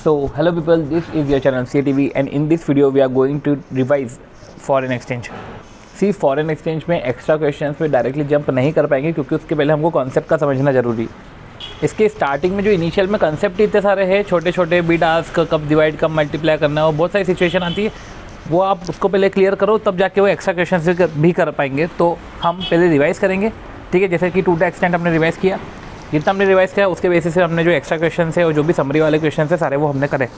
So hello people, this is your channel CTV and in this video we are going to revise foreign exchange. See foreign exchange में extra questions पे directly jump नहीं कर पाएंगे क्योंकि उसके पहले हमको कॉन्सेप्ट का समझना ज़रूरी। इसके स्टार्टिंग में जो इनिशियल में कॉन्सेप्ट इतने सारे हैं, छोटे छोटे बिट आस्क, कब डिवाइड कब मल्टीप्लाई करना, और बहुत सारी सिचुएशन आती है, वो आप उसको पहले क्लियर करो तब जाके वो एक्स्ट्रा क्वेश्चन भी कर पाएंगे। तो हम पहले रिवाइज़ करेंगे, ठीक है। जैसे कि टू द एक्सटेंट हमने रिवाइज़ किया, जितना हमने रिवाइज़ किया उसके बेसिस से हमने जो एक्स्ट्रा क्वेश्चन है और जो भी समरी वाले क्वेश्चन है सारे वो हमने करे।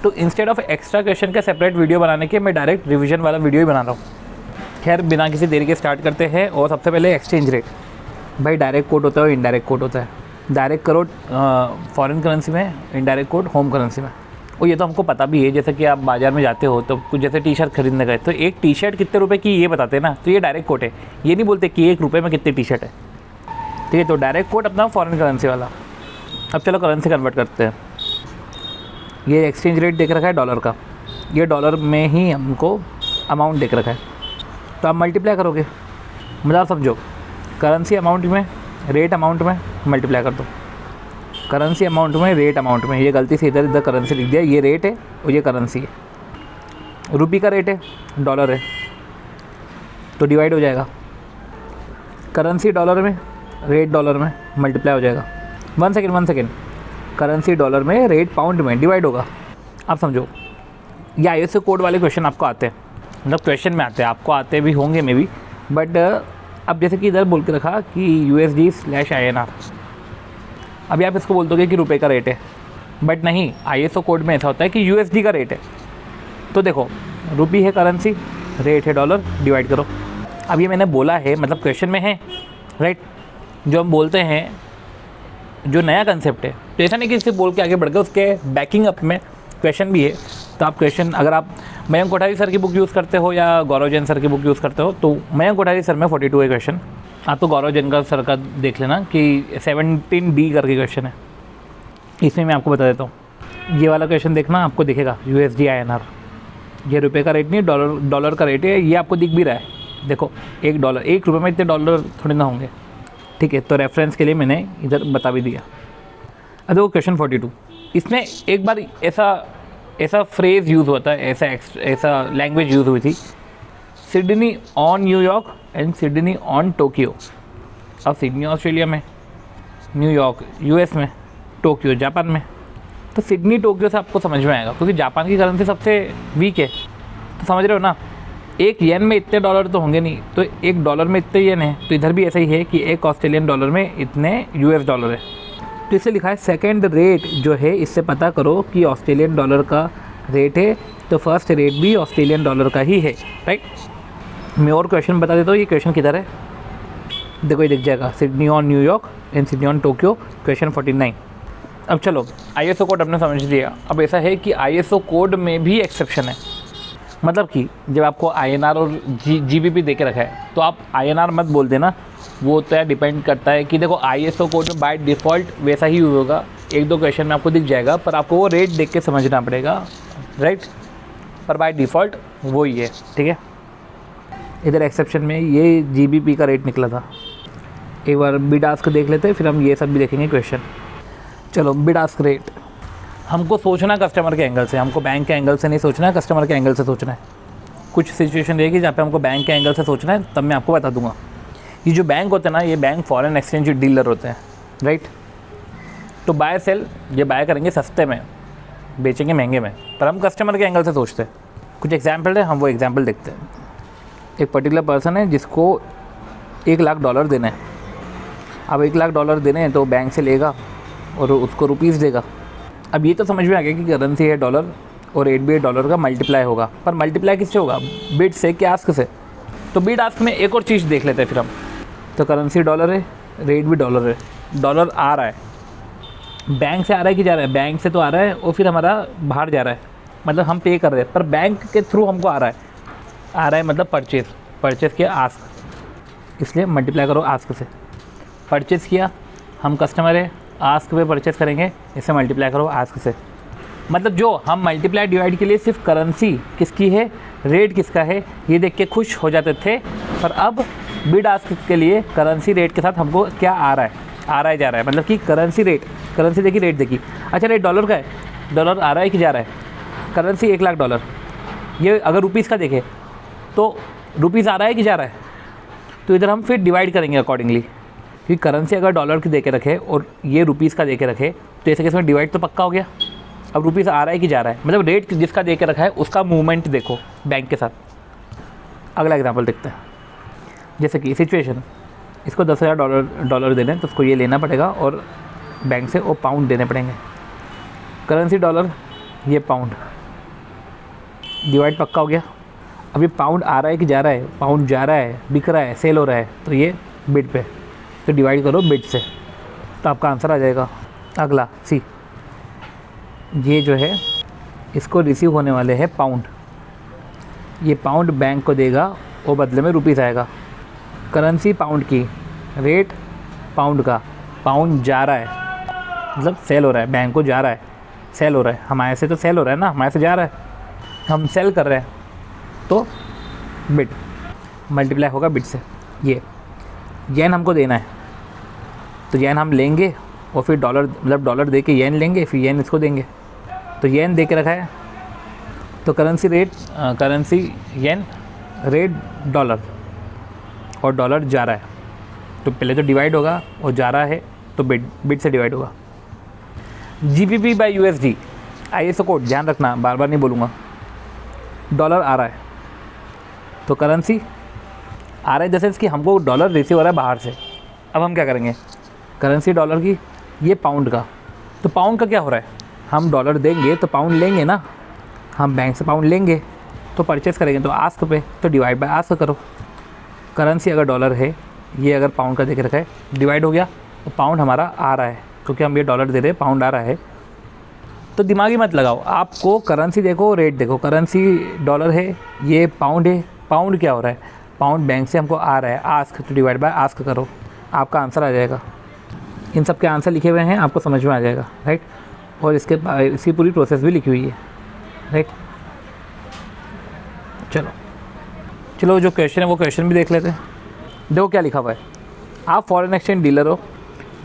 तो इंस्टेड ऑफ एक्स्ट्रा क्वेश्चन का सेपरेट वीडियो बनाने के मैं डायरेक्ट रिवीजन वाला वीडियो ही बना रहा हूँ। खैर बिना किसी देरी के स्टार्ट करते हैं। और सबसे पहले एक्सचेंज रेट। भाई डायरेक्ट कोट होता है और इनडायरेक्ट कोट होता है। डायरेक्ट कोट फॉरेन करेंसी में, इनडायरेक्ट कोट होम करेंसी में। और ये तो हमको पता भी है, जैसे कि आप बाज़ार में जाते हो तो कुछ जैसे टी शर्ट खरीदने गए तो एक टी शर्ट कितने रुपए की ये बताते हैं ना, तो ये डायरेक्ट कोट है। ये नहीं बोलते कि 1 रुपये में कितनी टी शर्ट है, ठीक है। तो डायरेक्ट कोट अपना फॉरेन करेंसी वाला। अब चलो करेंसी कन्वर्ट करते हैं। ये एक्सचेंज रेट देख रखा है डॉलर का, ये डॉलर में ही हमको अमाउंट देख रखा है। तो आप मल्टीप्लाई करोगे, मतलब समझो करेंसी अमाउंट में रेट अमाउंट में मल्टीप्लाई कर दो। करेंसी अमाउंट में रेट अमाउंट में, ये गलती से इधर करेंसी लिख दिया, ये रेट है और ये करेंसी है। रुपये का रेट है, डॉलर है, तो डिवाइड हो जाएगा। करेंसी डॉलर में, रेट डॉलर में, मल्टीप्लाई हो जाएगा। वन सेकेंड, करेंसी डॉलर में, रेट पाउंड में, डिवाइड होगा। आप समझो ये ISO कोड वाले क्वेश्चन आपको आते हैं, मतलब क्वेश्चन में आते हैं, आपको आते भी होंगे मे बी, बट अब जैसे कि इधर बोल के रखा कि USD/INR। अभी आप इसको बोल दोगे कि रुपए का रेट है, बट नहीं, ISO कोड में ऐसा होता है कि USD का रेट है। तो देखो रुपी है करेंसी, रेट है डॉलर, डिवाइड करो। अब ये मैंने बोला है मतलब क्वेश्चन में है, राइट। जो हम बोलते हैं जो नया कंसेप्ट है, तो ऐसा नहीं कि सिर्फ बोल के आगे बढ़ गए, उसके बैकिंग अप में क्वेश्चन भी है। तो आप क्वेश्चन, अगर आप मयंक कोठारी सर की बुक यूज़ करते हो या गौरव जैन सर की बुक यूज़ करते हो, तो मयंक कोठारी सर में 42 है क्वेश्चन। आप तो गौरव जैन का सर का देख लेना कि 17D करके क्वेश्चन है। इसमें मैं आपको बता देता हूँ, ये वाला क्वेश्चन देखना, आपको दिखेगा USD/INR। ये रुपये का रेट नहीं, डॉलर का रेट है, ये आपको दिख भी रहा है। देखो $1 रुपये में इतने डॉलर थोड़ी ना होंगे, ठीक है। तो रेफरेंस के लिए मैंने इधर बता भी दिया। अब देखो क्वेश्चन 42, इसमें एक बार ऐसा फ्रेज़ यूज़ होता है, ऐसा लैंग्वेज यूज़ हुई थी, Sydney on New York and Sydney on Tokyo. अब सिडनी ऑस्ट्रेलिया में, न्यूयॉर्क US में, टोक्यो जापान में। तो सिडनी टोक्यो से आपको समझ में आएगा क्योंकि जापान की करेंसी सबसे वीक है, तो समझ रहे हो ना। एक येन में इतने डॉलर तो होंगे नहीं, तो एक डॉलर में इतने येन है, तो इधर भी ऐसा ही है कि एक ऑस्ट्रेलियन डॉलर में इतने US डॉलर है। तो इससे लिखा है सेकंड रेट जो है, इससे पता करो कि ऑस्ट्रेलियन डॉलर का रेट है, तो फर्स्ट रेट भी ऑस्ट्रेलियन डॉलर का ही है, राइट। मैं और क्वेश्चन बता देता हूँ, ये क्वेश्चन किधर है, देखो ये दिख जाएगा, Sydney on New York and Sydney on Tokyo, question 49। अब चलो ISO कोड आपने समझ लिया। अब ऐसा है कि ISO कोड में भी एक्सेप्शन है, मतलब कि जब आपको INR और GBP दे के रखा है तो आप INR मत बोल देना, वो तो यार डिपेंड करता है कि देखो ISO कोड में बाय डिफ़ॉल्ट वैसा ही यूज़ होगा, 1-2 क्वेश्चन में आपको दिख जाएगा, पर आपको वो रेट देख के समझना पड़ेगा, राइट। पर बाय डिफ़ॉल्ट वो ही है, ठीक है। इधर एक्सेप्शन में ये GBP का रेट निकला था। एक बार बिड आस्क देख लेते हैं, फिर हम ये सब भी देखेंगे क्वेश्चन। चलो बिड आस्क रेट, हमको सोचना कस्टमर के एंगल से, हमको बैंक के एंगल से नहीं सोचना है, कस्टमर के एंगल से सोचना है। कुछ सिचुएशन रहेगी जहाँ पे हमको बैंक के एंगल से सोचना है, तब मैं आपको बता दूंगा। ये जो बैंक होते हैं ना, ये बैंक फॉरेन एक्सचेंज डीलर होते हैं, राइट। तो बाय सेल ये बाय करेंगे सस्ते में, बेचेंगे महंगे में, पर हम कस्टमर के एंगल से सोचते हैं। कुछ एग्जाम्पल है, हम वो एग्जाम्पल देखते हैं। एक पर्टिकुलर पर्सन है जिसको $1 लाख देना है। अब $1 लाख देने हैं तो बैंक से लेगा और उसको रुपीज़ देगा। अब ये तो समझ में आ गया कि करेंसी है डॉलर और रेट भी है डॉलर का, मल्टीप्लाई होगा। पर मल्टीप्लाई किससे होगा, बिड से कि आस्क से। तो बिड आस्क में एक और चीज़ देख लेते हैं फिर हम। तो करेंसी डॉलर है, रेट भी डॉलर है, डॉलर आ रहा है, बैंक से आ रहा है कि जा रहा है, बैंक से तो आ रहा है और फिर हमारा बाहर जा रहा है, मतलब हम पे कर रहे हैं, पर बैंक के थ्रू हमको आ रहा है मतलब परचेज़ किया आस्क, इसलिए मल्टीप्लाई करो आस्क से। परचेज़ किया, हम कस्टमर है, आस्क पे परचेज़ करेंगे, इसे मल्टीप्लाई करो आस्क से। मतलब जो हम मल्टीप्लाई डिवाइड के लिए सिर्फ करेंसी किसकी है, रेट किसका है, ये देख के खुश हो जाते थे, पर अब बिड आस्क के लिए करेंसी रेट के साथ हमको क्या आ रहा है जा रहा है, मतलब कि करेंसी रेट, करेंसी देखी, रेट देखी। अच्छा रेट डॉलर का है, डॉलर आ रहा है कि जा रहा है? करेंसी $1,00,000। ये अगर रुपीज़ का देखें तो रुपीज़ आ रहा है कि जा रहा है? तो इधर हम फिर डिवाइड करेंगे अकॉर्डिंगली, क्योंकि करेंसी अगर डॉलर की दे के रखे और ये रुपीज़ का दे के रखे तो ऐसे केस में डिवाइड तो पक्का हो गया। अब रुपीज़ आ रहा है कि जा रहा है, मतलब रेट जिसका दे के रखा है उसका मूवमेंट देखो बैंक के साथ। अगला एग्जांपल देखते हैं, जैसे कि सिचुएशन, इसको $10,000 देने तो उसको ये लेना पड़ेगा और बैंक से वो पाउंड देने पड़ेंगे। करेंसी डॉलर, ये पाउंड, डिवाइड पक्का हो गया। अभी पाउंड आ रहा है कि जा रहा है? पाउंड जा रहा है, बिक रहा है, सेल हो रहा है, तो ये बिड पे, तो डिवाइड करो बिड से, तो आपका आंसर आ जाएगा। अगला सी, ये जो है इसको रिसीव होने वाले हैं पाउंड, ये पाउंड बैंक को देगा और बदले में रुपीज़ आएगा। करेंसी पाउंड की, रेट पाउंड का, पाउंड जा रहा है मतलब सेल हो रहा है, बैंक को जा रहा है, सेल हो रहा है, हमारे से तो सेल हो रहा है ना, हमारे से जा रहा है, हम सेल कर रहे हैं, तो बिड मल्टीप्लाई होगा बिड से। ये येन हमको देना है तो येन हम लेंगे और फिर डॉलर, मतलब डॉलर दे के येन लेंगे, फिर येन इसको देंगे, तो येन दे के रखा है तो currency rate, currency yen, rate dollar, और डॉलर जा रहा है तो पहले तो डिवाइड होगा और जा रहा है तो बिड से डिवाइड होगा। GBP by USD, ISO code ध्यान रखना, बार बार नहीं बोलूँगा। डॉलर आ रहा है तो करेंसी आ रहा है, जैसे कि हमको डॉलर रिसीव हो रहा है बाहर से। अब हम क्या करेंगे, करेंसी डॉलर की, ये पाउंड का, तो पाउंड का क्या हो रहा है, हम डॉलर देंगे तो पाउंड लेंगे ना, हम बैंक से पाउंड लेंगे तो परचेस करेंगे तो आस्क पे, तो डिवाइड बाय आस्क करो। करेंसी अगर डॉलर है, ये अगर पाउंड का देख रखा है, डिवाइड हो गया, तो पाउंड हमारा आ रहा है क्योंकि हम ये डॉलर दे रहे हैं, पाउंड आ रहा है। तो दिमागी मत लगाओ, आपको करेंसी देखो, रेट देखो, करेंसी डॉलर है, ये पाउंड है, पाउंड क्या हो रहा है, पाउंड बैंक से हमको आ रहा है, आस्क, तो डिवाइड बाय आस्क करो, आपका आंसर आ जाएगा। इन सब के आंसर लिखे हुए हैं, आपको समझ में आ जाएगा, राइट। और इसकी पूरी प्रोसेस भी लिखी हुई है, राइट। चलो जो क्वेश्चन है वो क्वेश्चन भी देख लेते हैं। देखो क्या लिखा हुआ है, आप फॉरेन एक्सचेंज डीलर हो,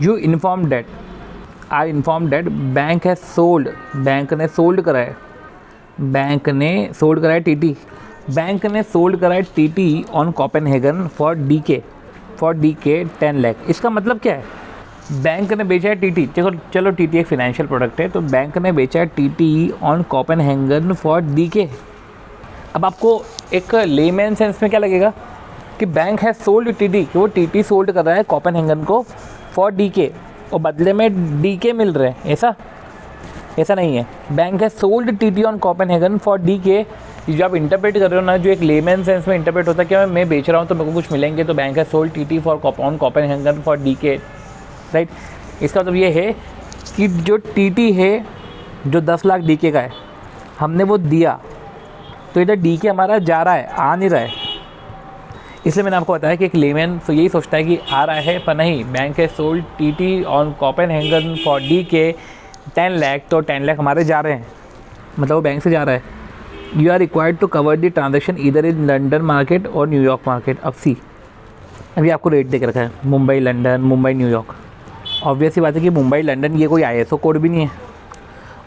you inform that, are inform that bank है सोल्ड, बैंक ने सोल्ड करा है, बैंक ने सोल्ड करा है TT, बैंक ने सोल्ड करा है TT on Copenhagen for DK 10 lakh. इसका मतलब क्या है, बैंक ने बेचा है TT, चलो TT एक फिनेंशियल प्रोडक्ट है, तो बैंक ने बेचा है TT on Copenhagen for DK। अब आपको एक लेमैन सेंस में क्या लगेगा कि बैंक है सोल्ड TT, कि वो TT सोल्ड कर रहा है कोपेनहेगन को फॉर DK और बदले में DK मिल रहे हैं, ऐसा नहीं है। बैंक है sold TT on Copenhagen for DK, जो आप इंटरप्रेट कर रहे हो ना, जो एक लेमैन सेंस में इंटरप्रेट होता है कि मैं बेच रहा हूँ तो मेरे को कुछ मिलेंगे, तो बैंक है sold TT on Copenhagen for DK, right. इसका मतलब ये है कि जो TT है, जो 10 लाख DK का है, हमने वो दिया, तो इधर DK हमारा जा रहा है, आ नहीं रहा है। इसलिए मैंने आपको बताया कि एक लेमैन तो यही सोचता है कि आ रहा है, पर नहीं, बैंक है sold TT on Copenhagen for DK 10 lakh, तो 10 लाख हमारे जा रहे हैं, मतलब वो बैंक से जा रहा है। You are required to cover the transaction इधर इन लंडन मार्केट और न्यूयॉर्क मार्केट। अब सी, अभी आपको रेट देख रखा है, Mumbai London, Mumbai New York. Obvious सी बात है कि मुंबई लंदन ये कोई ISO कोड भी नहीं है,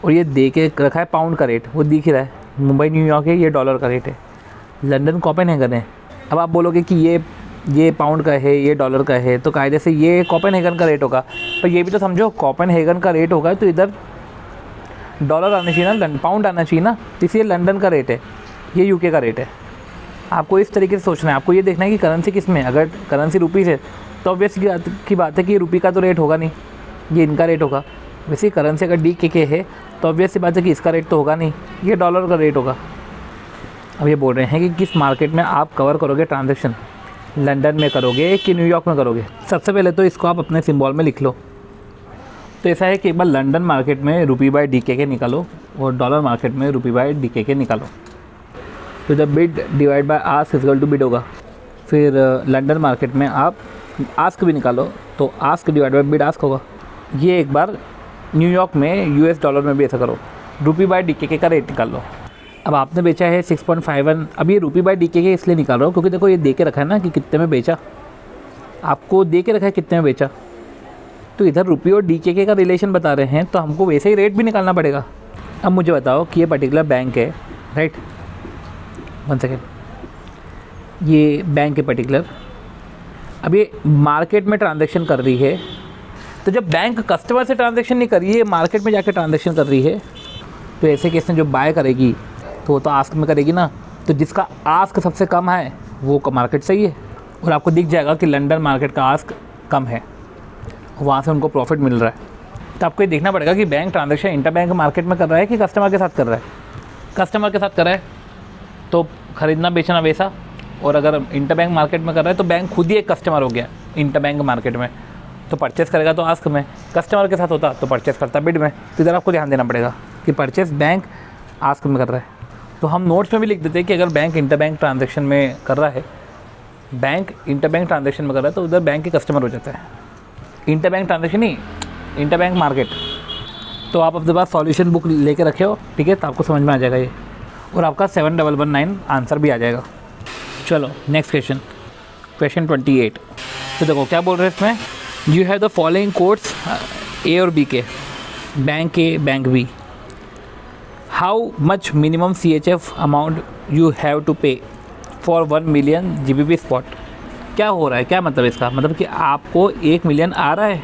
और ये दे के रखा है पाउंड का रेट, वो दिख रहा है, मुंबई न्यूयॉर्क है, ये डॉलर का रेट है, लंदन कोपेनहेगन है। अब आप बोलोगे कि ये पाउंड का है, ये डॉलर का है, तो कायदे से ये कोपेनहेगन का रेट होगा, पर ये भी तो समझो कोपेनहेगन का रेट होगा तो इधर डॉलर आना चाहिए ना, पाउंड आना चाहिए ना, तो इसलिए लंदन का रेट है, ये UK का रेट है। आपको इस तरीके से सोचना है, आपको ये देखना है कि करेंसी किस में है। अगर करेंसी रुपीज़ है तो ऑब्वियस की बात है कि रुपये का तो रेट होगा नहीं, ये इनका रेट होगा। वैसे करेंसी अगर DK है तो ऑब्वियस सी बात है कि इसका रेट तो होगा नहीं, ये डॉलर का रेट होगा। अब ये बोल रहे हैं कि किस मार्केट में आप कवर करोगे ट्रांजैक्शन, लंदन में करोगे कि न्यूयॉर्क में करोगे। सबसे पहले तो इसको आप अपने सिंबल में लिख लो। तो ऐसा है कि एक बार लंदन मार्केट में रुपये बाय DK निकालो और डॉलर मार्केट में रुपये बाय DK निकालो, तो जब bid divide by ask equal to bid होगा। फिर लंदन मार्केट में आप आस्क भी निकालो तो ask divide by bid ask होगा। ये एक बार न्यूयॉर्क में US डॉलर में भी ऐसा करो, रुपये बाय DK का रेट निकाल लो। अब आपने बेचा है 6.51, अब ये रुपये बाय DK इसलिए निकाल रहा हूँ क्योंकि देखो ये दे के रखा है ना कि कितने में बेचा, आपको दे के रखा है कितने में बेचा, तो इधर रुपये और DK का रिलेशन बता रहे हैं, तो हमको वैसे ही रेट भी निकालना पड़ेगा। अब मुझे बताओ कि ये पर्टिकुलर बैंक है, राइट, 1 सेकेंड, ये बैंक है पर्टिकुलर, अब ये मार्केट में ट्रांजैक्शन कर रही है। तो जब बैंक कस्टमर से ट्रांजैक्शन नहीं कर रही है, मार्केट में जाकर ट्रांजैक्शन कर रही है, तो ऐसे केस में जो बाय करेगी तो वो तो आस्क में करेगी ना। तो जिसका आस्क सबसे कम है वो मार्केट सही है, और आपको दिख जाएगा कि लंदन मार्केट का आस्क कम है, वहाँ से उनको प्रॉफिट मिल रहा है। तो आपको ये देखना पड़ेगा कि बैंक ट्रांजैक्शन इंटरबैंक मार्केट में कर रहा है कि कस्टमर के साथ कर रहा है। कस्टमर के साथ कर रहा है तो खरीदना बेचना वैसा, और अगर इंटरबैंक मार्केट में कर रहा है तो बैंक खुद ही एक कस्टमर हो गया इंटरबैंक मार्केट में, तो परचेस करेगा तो आस्क में, कस्टमर के साथ होता तो परचेस करता बिड में। तो इधर आपको ध्यान देना पड़ेगा कि परचेस बैंक आस्क में कर रहा है। तो हम नोट्स में भी लिख देते हैं कि अगर बैंक इंटरबैंक ट्रांजैक्शन में कर रहा है, बैंक इंटरबैंक ट्रांजैक्शन में कर रहा है, तो उधर बैंक के कस्टमर हो जाता है। इंटरबैंक ट्रांजैक्शन नहीं, इंटरबैंक मार्केट। तो आप अपने पास सॉल्यूशन बुक लेके रखे हो, ठीक है, तो आपको समझ में आ जाएगा ये, और आपका 7119 आंसर भी आ जाएगा। चलो नेक्स्ट क्वेश्चन, क्वेश्चन 28। तो देखो क्या बोल रहे हैं इसमें, you have the following codes A और बी के, bank A bank B, how much minimum CHF amount you have to pay for 1 million GBP spot. क्या हो रहा है, क्या मतलब इसका, मतलब कि आपको 1 मिलियन आ रहा है,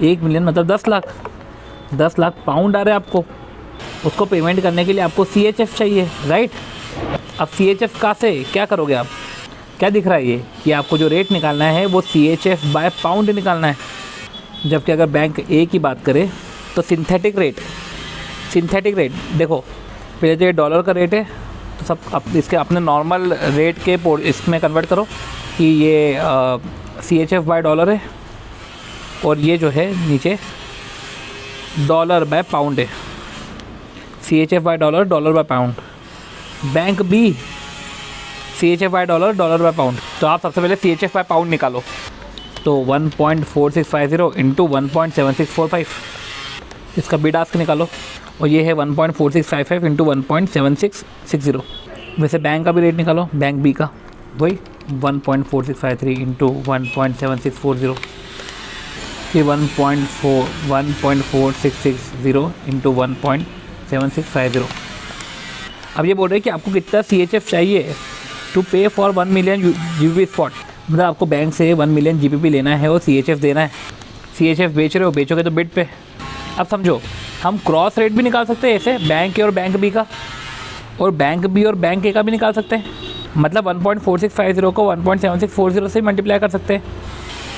1 मिलियन मतलब 10 लाख, 10 लाख पाउंड आ रहे हैं आपको, उसको पेमेंट करने के लिए आपको CHF चाहिए, राइट। अब CHF का से क्या करोगे आप, क्या दिख रहा है ये कि आपको जो रेट निकालना है वो CHF बाय पाउंड निकालना है। जबकि अगर बैंक ए की बात करें तो सिंथेटिक रेट देखो, पहले तो ये डॉलर का रेट है, तो सब इसके अपने नॉर्मल रेट के इसमें कन्वर्ट करो कि ये CHF बाय डॉलर है, और ये जो है नीचे डॉलर बाय पाउंड है, CHF by dollar, dollar by pound. Bank B CHF by dollar, dollar by pound. तो आप सबसे पहले CHF बाय पाउंड निकालो, तो 1.4650 इंटू 1.7645, इसका बिड आस्क निकालो, और ये है 1.4655 इंटू 1.7660। वैसे बैंक का भी रेट निकालो, बैंक बी का वही 1.4653 इंटू 1.7640, फिर 1.4660 इंटू 1.7650। अब ये बोल रहे हैं कि आपको कितना CHF चाहिए to pay for 1 million GBP spot, मतलब आपको बैंक से 1 मिलियन GBP लेना है और CHF देना है। CHF बेच रहे हो, बेचोगे तो बिड पे। अब समझो, हम क्रॉस रेट भी निकाल सकते हैं ऐसे, बैंक ए और बैंक बी का, और बैंक बी और बैंक ए का भी निकाल सकते हैं। मतलब 1.4650 को 1.7640 से मल्टीप्लाई कर सकते हैं,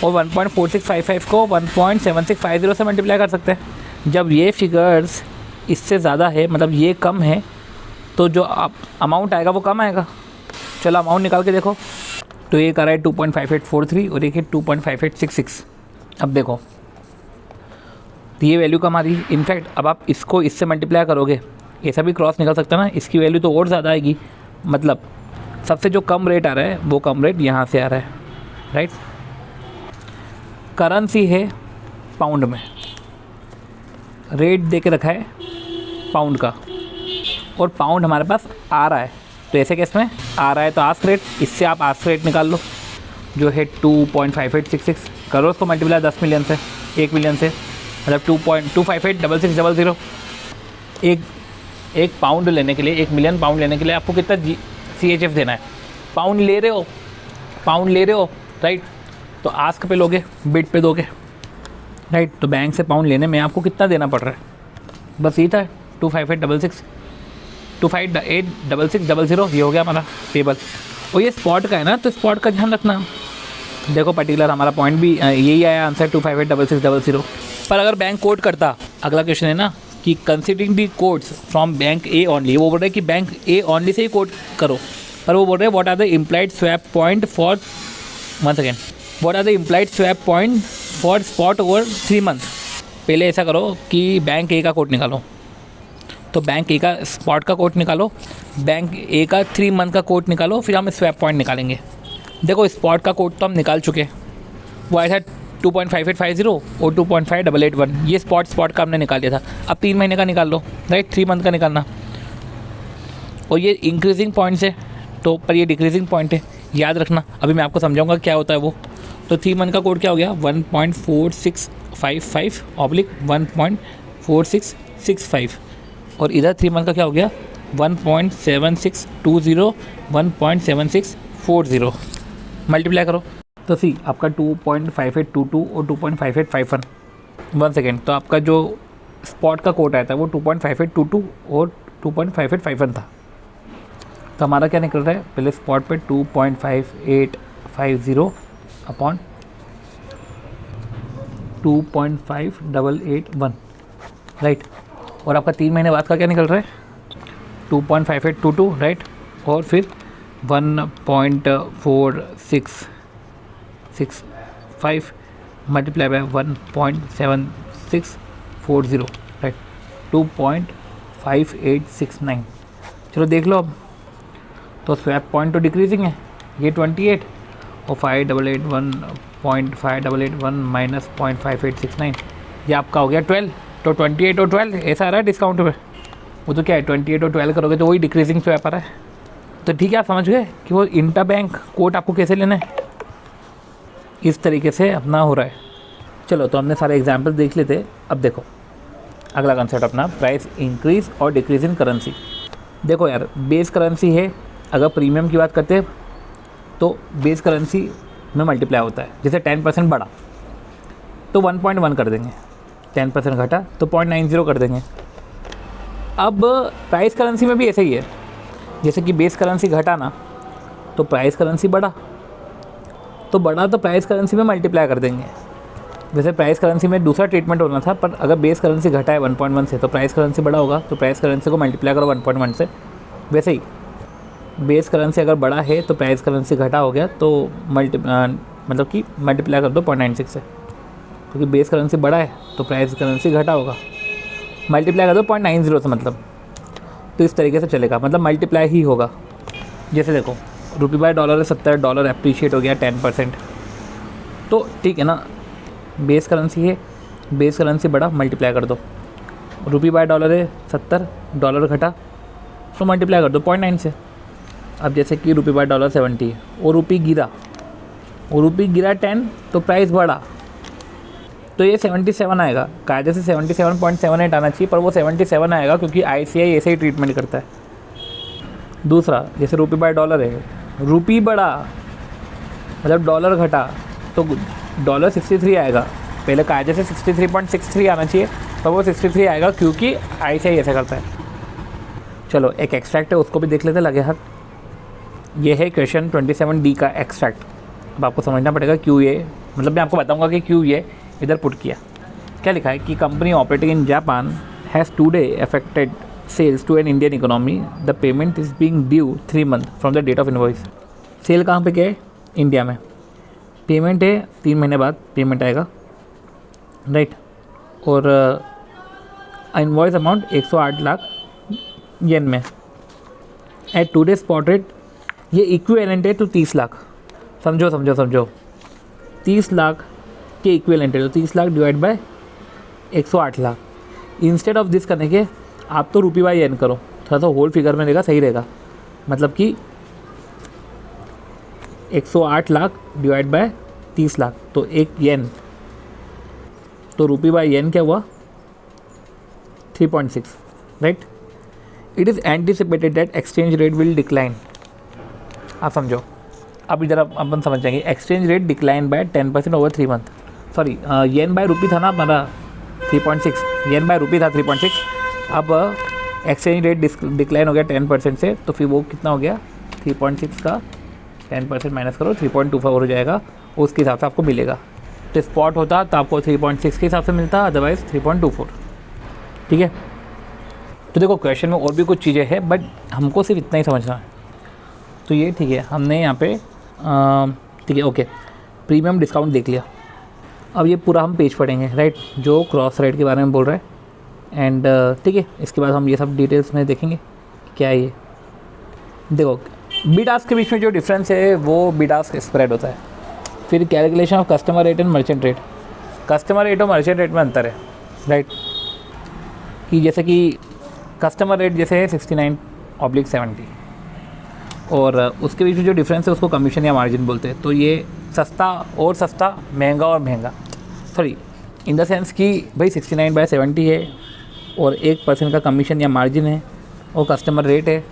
और 1.4655 को 1.7650 से मल्टीप्लाई कर सकते हैं। जब ये फिगर्स इससे ज़्यादा है, मतलब ये कम है, तो जो अमाउंट आएगा वो कम आएगा। चलो अमाउंट निकाल के देखो, तो ये कर रहा है 2.5843 और एक है 2.5866। अब देखो तो ये वैल्यू कम आ रही है। इनफैक्ट अब आप इसको इससे मल्टीप्लाई करोगे, ऐसा भी क्रॉस निकल सकता है ना, इसकी वैल्यू तो और ज़्यादा आएगी। मतलब सबसे जो कम रेट आ रहा है वो कम रेट यहाँ से आ रहा है, राइट। करेंसी है पाउंड में, रेट दे के रखा है पाउंड का, और पाउंड हमारे पास आ रहा है, तो ऐसे केस में आ रहा है तो आस्क रेट, इससे आप आस्क रेट निकाल लो जो है 2.5866, करो उसको मल्टीप्लाई 10 मिलियन से, 1 मिलियन से, मतलब 2.2586600। एक पाउंड लेने के लिए, 1 मिलियन पाउंड लेने के लिए आपको कितना CHF देना है। पाउंड ले रहे हो, राइट, तो आस्क पे लोगे, बिड पे दोगे, राइट। तो बैंक से पाउंड लेने में आपको कितना देना पड़ रहा है, बस ये था 25866, ये हो गया हमारा टेबल। और ये स्पॉट का है ना, तो स्पॉट का ध्यान रखना। देखो पर्टिकुलर हमारा पॉइंट भी यही आया आंसर 2586600। पर अगर बैंक कोड करता, अगला क्वेश्चन है ना कि considering the codes from bank A only, वो बोल रहे हैं कि bank A only say he code करो, पर वो बोल रहे हैं what are the implied swap point for, one second, what are the implied swap point for spot over 3 month. पहले ऐसा करो कि बैंक ए का कोड निकालो, तो बैंक ए का स्पॉट का कोड निकालो, बैंक ए का 3 मंथ का कोड निकालो, फिर हम स्वैप पॉइंट निकालेंगे। देखो स्पॉट का कोड तो हम निकाल चुके, वो आया था 2.5850 और 2.5881, ये स्पॉट का हमने निकाल लिया था। अब 3 महीने का निकाल लो, राइट, 3 मंथ का निकालना। और ये इंक्रीजिंग पॉइंट्स है, तो पर ये डिक्रीजिंग पॉइंट है, याद रखना। अभी मैं आपको समझाऊंगा क्या होता है वो। तो 3 मंथ का कोड क्या हो गया, 1.4655 ऑब्लिक 1.4665, और इधर 3 मंथ का क्या हो गया 1.7620 1.7640 मल्टीप्लाई करो तो सी आपका 2.5822 और 2.5851 1 सेकेंड। तो आपका जो स्पॉट का कोट आया था वो 2.5822 और 2.5851 था। तो हमारा क्या निकल रहा है पहले स्पॉट पे 2.5850 अपॉन 2.5881 राइट। और आपका 3 महीने बाद का क्या निकल रहा है 2.5822 राइट। और फिर 1.4665 मल्टीप्लाई बाय 1.7640 राइट 2.5869। चलो देख लो अब। तो स्वैप पॉइंट तो डिक्रीजिंग है ये 28 और 5881.5881 माइनस 0.5869 ये आपका हो गया 12। तो 28 और 12 ऐसा आ रहा है डिस्काउंट में। वो तो क्या है 28 और 12 करोगे तो वही डिक्रीजिंग स्वैप आ रहा है। तो ठीक है आप समझ गए कि वो इंटर बैंक कोट आपको कैसे लेना है, इस तरीके से अपना हो रहा है। चलो तो हमने सारे एग्जाम्पल देख लेते। अब देखो अगला कंसेप्ट अपना प्राइस इंक्रीज और डिक्रीज इन करेंसी। देखो यार बेस करेंसी है, अगर प्रीमियम की बात करते हैं तो बेस करेंसी में मल्टीप्लाई होता है। जैसे 10% बढ़ा तो 1.1 कर देंगे, 10% घटा तो 0.90 कर देंगे। अब प्राइस करेंसी में भी ऐसे ही है, जैसे कि बेस करेंसी घटा ना तो प्राइस करेंसी बढ़ा तो प्राइस करेंसी में मल्टीप्लाई कर देंगे। वैसे प्राइस करेंसी में दूसरा ट्रीटमेंट होना था, पर अगर बेस करेंसी घटा है 1.1 से तो प्राइस करेंसी बढ़ा होगा तो प्राइस करेंसी को मल्टीप्लाई करो 1.1 से। वैसे ही बेस करेंसी अगर बड़ा है तो प्राइस करेंसी घटा हो गया तो मतलब कि मल्टीप्लाई कर दो 0.96 से, क्योंकि बेस करेंसी बड़ा है तो प्राइस करेंसी घटा होगा, मल्टीप्लाई कर दो 0.90 से मतलब। तो इस तरीके से चलेगा, मतलब मल्टीप्लाई ही होगा। जैसे देखो रुपये बाय डॉलर है 70, डॉलर अप्रीशिएट हो गया 10%। तो ठीक है ना, बेस करेंसी है, बेस करेंसी बढ़ा मल्टीप्लाई कर दो। रुपये बाय डॉलर है 70, डॉलर घटा तो मल्टीप्लाई कर दो 0.9 से। अब जैसे कि रुपये बाय डॉलर 70 है और रुपये गिरा 10 तो प्राइस बढ़ा तो ये 77 आएगा। कायदे से 77.78 आना चाहिए, पर वो 77 आएगा क्योंकि ICI ऐसे ही ट्रीटमेंट करता है। दूसरा जैसे रुपये बाय डॉलर है, रुपये बढ़ा मतलब डॉलर घटा तो डॉलर 63 आएगा। पहले कायदे से 63.63 आना चाहिए, पर वो 63 आएगा क्योंकि ICI ऐसे करता है। चलो एक एक्सट्रैक्ट है उसको भी देख लेते लगे हाथ। ये है क्वेश्चन 27D का एक्सट्रैक्ट। अब आपको समझना पड़ेगा क्यों ये, मतलब मैं आपको बताऊंगा कि क्यों ये इधर पुट किया। क्या लिखा है कि company operating in Japan has today affected sales to an Indian economy, the payment is being due 3 month from the date of invoice. Sale कहाँ पे क्या है इंडिया में, पेमेंट है 3 महीने बाद पेमेंट आएगा राइट। और इनवॉइस अमाउंट 108 लाख येन में। एट टुडे स्पॉट रेट ये इक्विवेलेंट है टू 30 लाख। समझो 30 लाख के इक्विवेलेंट है, तो 30 lakh divide by 108 lakh. Instead of this करने के आप तो रुपये बाय येन करो, थोड़ा सा होल फिगर में देगा सही रहेगा। मतलब कि 108 लाख डिवाइड बाय 30 लाख तो 1 येन, तो रुपये बाय येन क्या हुआ 3.6 right. It is anticipated that exchange rate will decline. आप समझो, अब इधर अपन समझ जाएंगे। Exchange rate decline by 10% over 3 month. Sorry yen by rupee था ना हमारा 3.6, येन बाय रुपी था 3.6। अब एक्सचेंज रेट डिक्लाइन हो गया 10% से, तो फिर वो कितना हो गया 3.6 का 10% माइनस करो 3.24 हो जाएगा, उसके हिसाब से आपको मिलेगा। तो स्पॉट होता तो आपको 3.6 के हिसाब से मिलता, अदरवाइज़ 3.24। ठीक है। तो देखो क्वेश्चन में और भी कुछ चीज़ें हैं, बट हमको सिर्फ इतना ही समझना है। तो ये ठीक है, हमने यहाँ पे ठीक है ओके प्रीमियम डिस्काउंट देख लिया। अब ये पूरा हम पेज पढ़ेंगे राइट, जो क्रॉस रेट के बारे में बोल रहा है। एंड ठीक है, इसके बाद हम ये सब डिटेल्स में देखेंगे क्या है ये। देखो बिड आस्क के बीच में जो डिफरेंस है वो बिड आस्क स्प्रेड होता है। फिर calculation of customer rate and merchant rate. Customer rate और मर्चेंट रेट में अंतर है राइट, कि जैसे कि कस्टमर रेट जैसे है 69/70 और उसके बीच में जो डिफरेंस है उसको कमीशन या मार्जिन बोलते हैं। तो ये सस्ता और महंगा और महंगा, सॉरी इन द सेंस कि भाई 69/70 है और 1% का कमीशन या मार्जिन है और कस्टमर रेट है।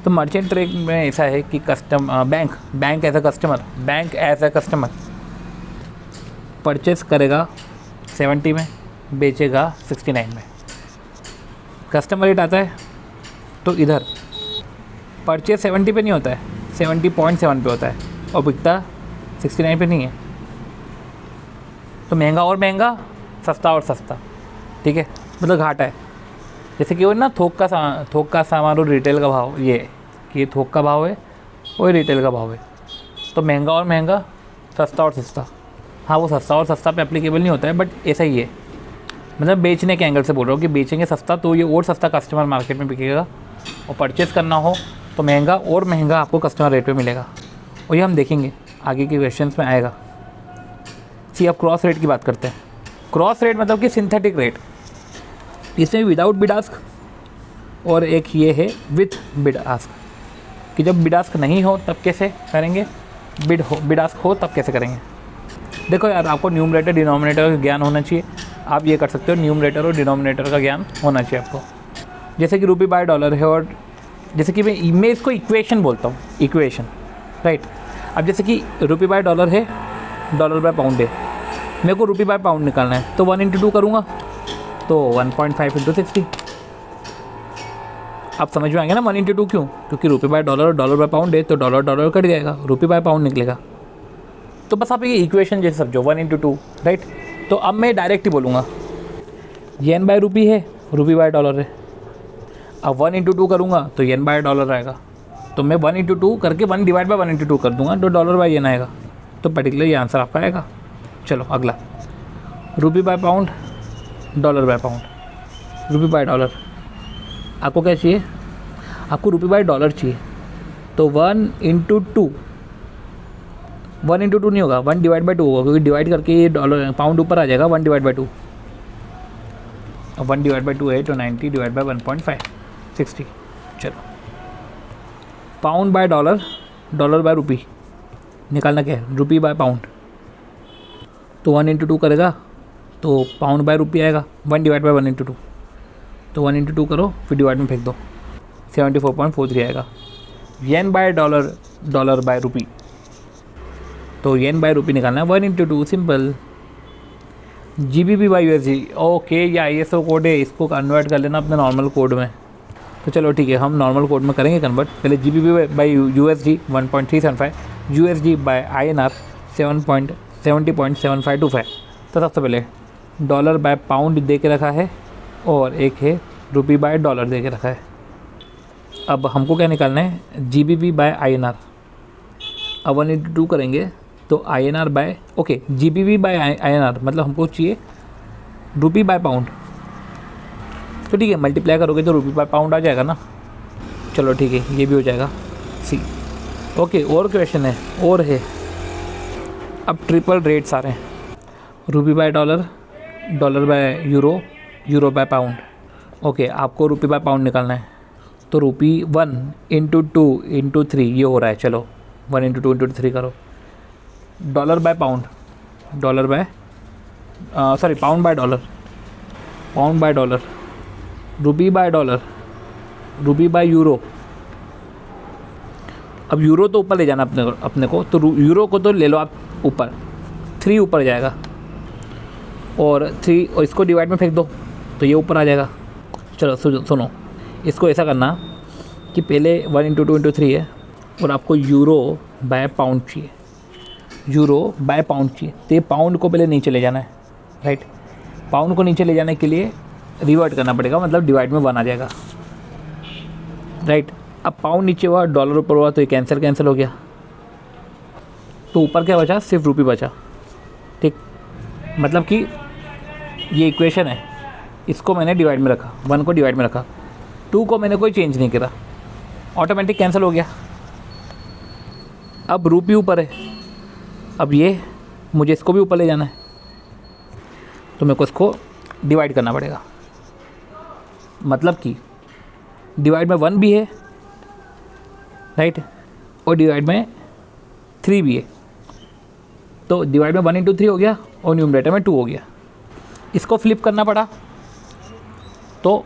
तो मर्चेंट रेट में ऐसा है कि bank as a customer purchase करेगा 70 में, बेचेगा 69 में। कस्टमर रेट आता है तो इधर परचेस 70 पे नहीं होता है, 70.7 पे होता है और बिकता 69 पे नहीं है। तो महंगा और महंगा, सस्ता और सस्ता, ठीक है, मतलब घाटा है। जैसे कि वो ना थोक का सामान और रिटेल का भाव, ये है कि ये थोक का भाव है और रिटेल का भाव है। तो महंगा और महंगा, सस्ता और सस्ता। हाँ, वो सस्ता और सस्ता पे एप्लीकेबल नहीं होता है, बट ऐसा ही है। मतलब बेचने के एंगल से बोल रहा हूँ कि बेचेंगे सस्ता तो ये और सस्ता कस्टमर मार्केट में बिकेगा, और परचेस करना हो तो महंगा और महंगा आपको कस्टमर रेट पे मिलेगा। और ये हम देखेंगे आगे के क्वेश्चंस में आएगा। सी, अब क्रॉस रेट की बात करते हैं। क्रॉस रेट मतलब कि सिंथेटिक रेट, इसमें विदाउट बिड आस्क और एक ये है विथ बिड आस्क, कि जब बिड आस्क नहीं हो तब कैसे करेंगे, बिड आस्क हो तब कैसे करेंगे। देखो यार, आपको न्यूमरेटर डिनोमिनेटर का ज्ञान होना चाहिए। आप ये कर सकते हो, न्यूमरेटर और डिनोमिनेटर का ज्ञान होना चाहिए आपको। जैसे कि रुपी बाय डॉलर है, और जैसे कि मैं इसको इक्वेशन बोलता हूँ, इक्वेशन, राइट। अब जैसे कि रुपी बाय डॉलर है, डॉलर बाय पाउंड है, मेरे को रुपी बाय पाउंड निकालना है, तो 1 × 2 करूँगा तो 1.5 × 60। आप समझ में आएंगे ना 1 × 2 क्यों, क्योंकि रुपी बाय डॉलर और डॉलर बाय पाउंड है, तो डॉलर कट जाएगा, रुपी बाय पाउंड निकलेगा। तो बस आप ये इक्वेशन जैसे समझो, 1 × 2, राइट। तो अब मैं डायरेक्ट ही बोलूँगा, येन बाय रुपी है, रुपी बाय डॉलर है। अब 1 × 2 करूँगा तो येन बाय डॉलर आएगा, तो मैं 1 × 2 करके 1 / 1 × 2 कर दूँगा तो डॉलर बाय येन आएगा। तो पर्टिकुलर ये आंसर आपका आएगा। चलो अगला, rupee by pound, dollar by pound, rupee by dollar. आपको क्या चाहिए, आपको रुपी बाय डॉलर चाहिए, तो 1 × 2, 1 × 2 नहीं होगा, 1 / 2 होगा, क्योंकि डिवाइड करके ये डॉलर पाउंड ऊपर आ जाएगा, 1 / 2। अब 1 / 2 है तो 90 / 1.5, 60। चलो, pound by dollar, dollar by rupee निकालना क्या है, रुपी बाय पाउंड। तो 1 × 2 करेगा तो पाउंड बाय रुपी आएगा, 1 / 1 × 2, तो 1 × 2 करो, फिर डिवाइड में फेंक दो, 74.43 आएगा। Yen by dollar, dollar by rupee, तो येन बाय रुपी निकालना है, 1 × 2, simple. GBP by USD, okay, ये ISO कोड है, इसको कन्वर्ट कर लेना अपने नॉर्मल कोड में। तो चलो ठीक है, हम नॉर्मल कोड में करेंगे कन्वर्ट। पहले GBP by USD 1.375, USD by INR 70.7525। तो सबसे पहले डॉलर बाय पाउंड दे के रखा है, और एक है रुपी बाय डॉलर दे के रखा है। अब हमको क्या निकालना है, GBP बाय INR। अब 1 × 2 करेंगे तो INR by, okay, GBP by INR, मतलब हमको चाहिए रुपी बाय पाउंड। तो ठीक है, मल्टीप्लाई करोगे तो रुपी बाय पाउंड आ जाएगा ना। चलो ठीक है, ये भी हो जाएगा, सी। ओके, और क्वेश्चन है, और है। अब ट्रिपल रेट्स आ रहे हैं, rupee by dollar, dollar by euro, euro by pound. Okay, आपको रुपी बाय पाउंड निकालना है, तो रुपी 1 × 2 × 3 ये हो रहा है। चलो 1 × 2 × 3 करो। Dollar by pound, dollar by sorry pound by dollar, pound by dollar, rupee by dollar, rupee by euro. अब यूरो तो ऊपर ले जाना अपने को, तो यूरो को तो ले लो आप ऊपर, 3 ऊपर जाएगा, और 3 और इसको डिवाइड में फेंक दो तो ये ऊपर आ जाएगा। चलो सुनो, इसको ऐसा करना कि पहले 1 × 2 × 3 है, और आपको यूरो बाय पाउंड चाहिए, यूरो बाय पाउंड चाहिए, तो ये पाउंड को पहले नीचे ले जाना है, राइट। पाउंड को नीचे ले जाने के लिए रिवर्ट करना पड़ेगा, मतलब डिवाइड में 1 आ जाएगा, राइट। अब पाउंड नीचे हुआ, डॉलर ऊपर हुआ, तो ये कैंसिल हो गया, तो ऊपर क्या बचा, सिर्फ रुपी बचा, ठीक। मतलब कि ये इक्वेशन है, इसको मैंने डिवाइड में रखा, 1 को डिवाइड में रखा, 2 को मैंने कोई चेंज नहीं करा, ऑटोमेटिक कैंसिल हो गया। अब रुपी ऊपर है, अब ये मुझे इसको भी ऊपर ले जाना है, तो मेरे को इसको डिवाइड करना पड़ेगा। मतलब कि डिवाइड में 1 भी है, राइट, और डिवाइड में 3 भी है, तो डिवाइड में 1 × 3 हो गया, और न्यूमरेटर में 2 हो गया। इसको फ्लिप करना पड़ा, तो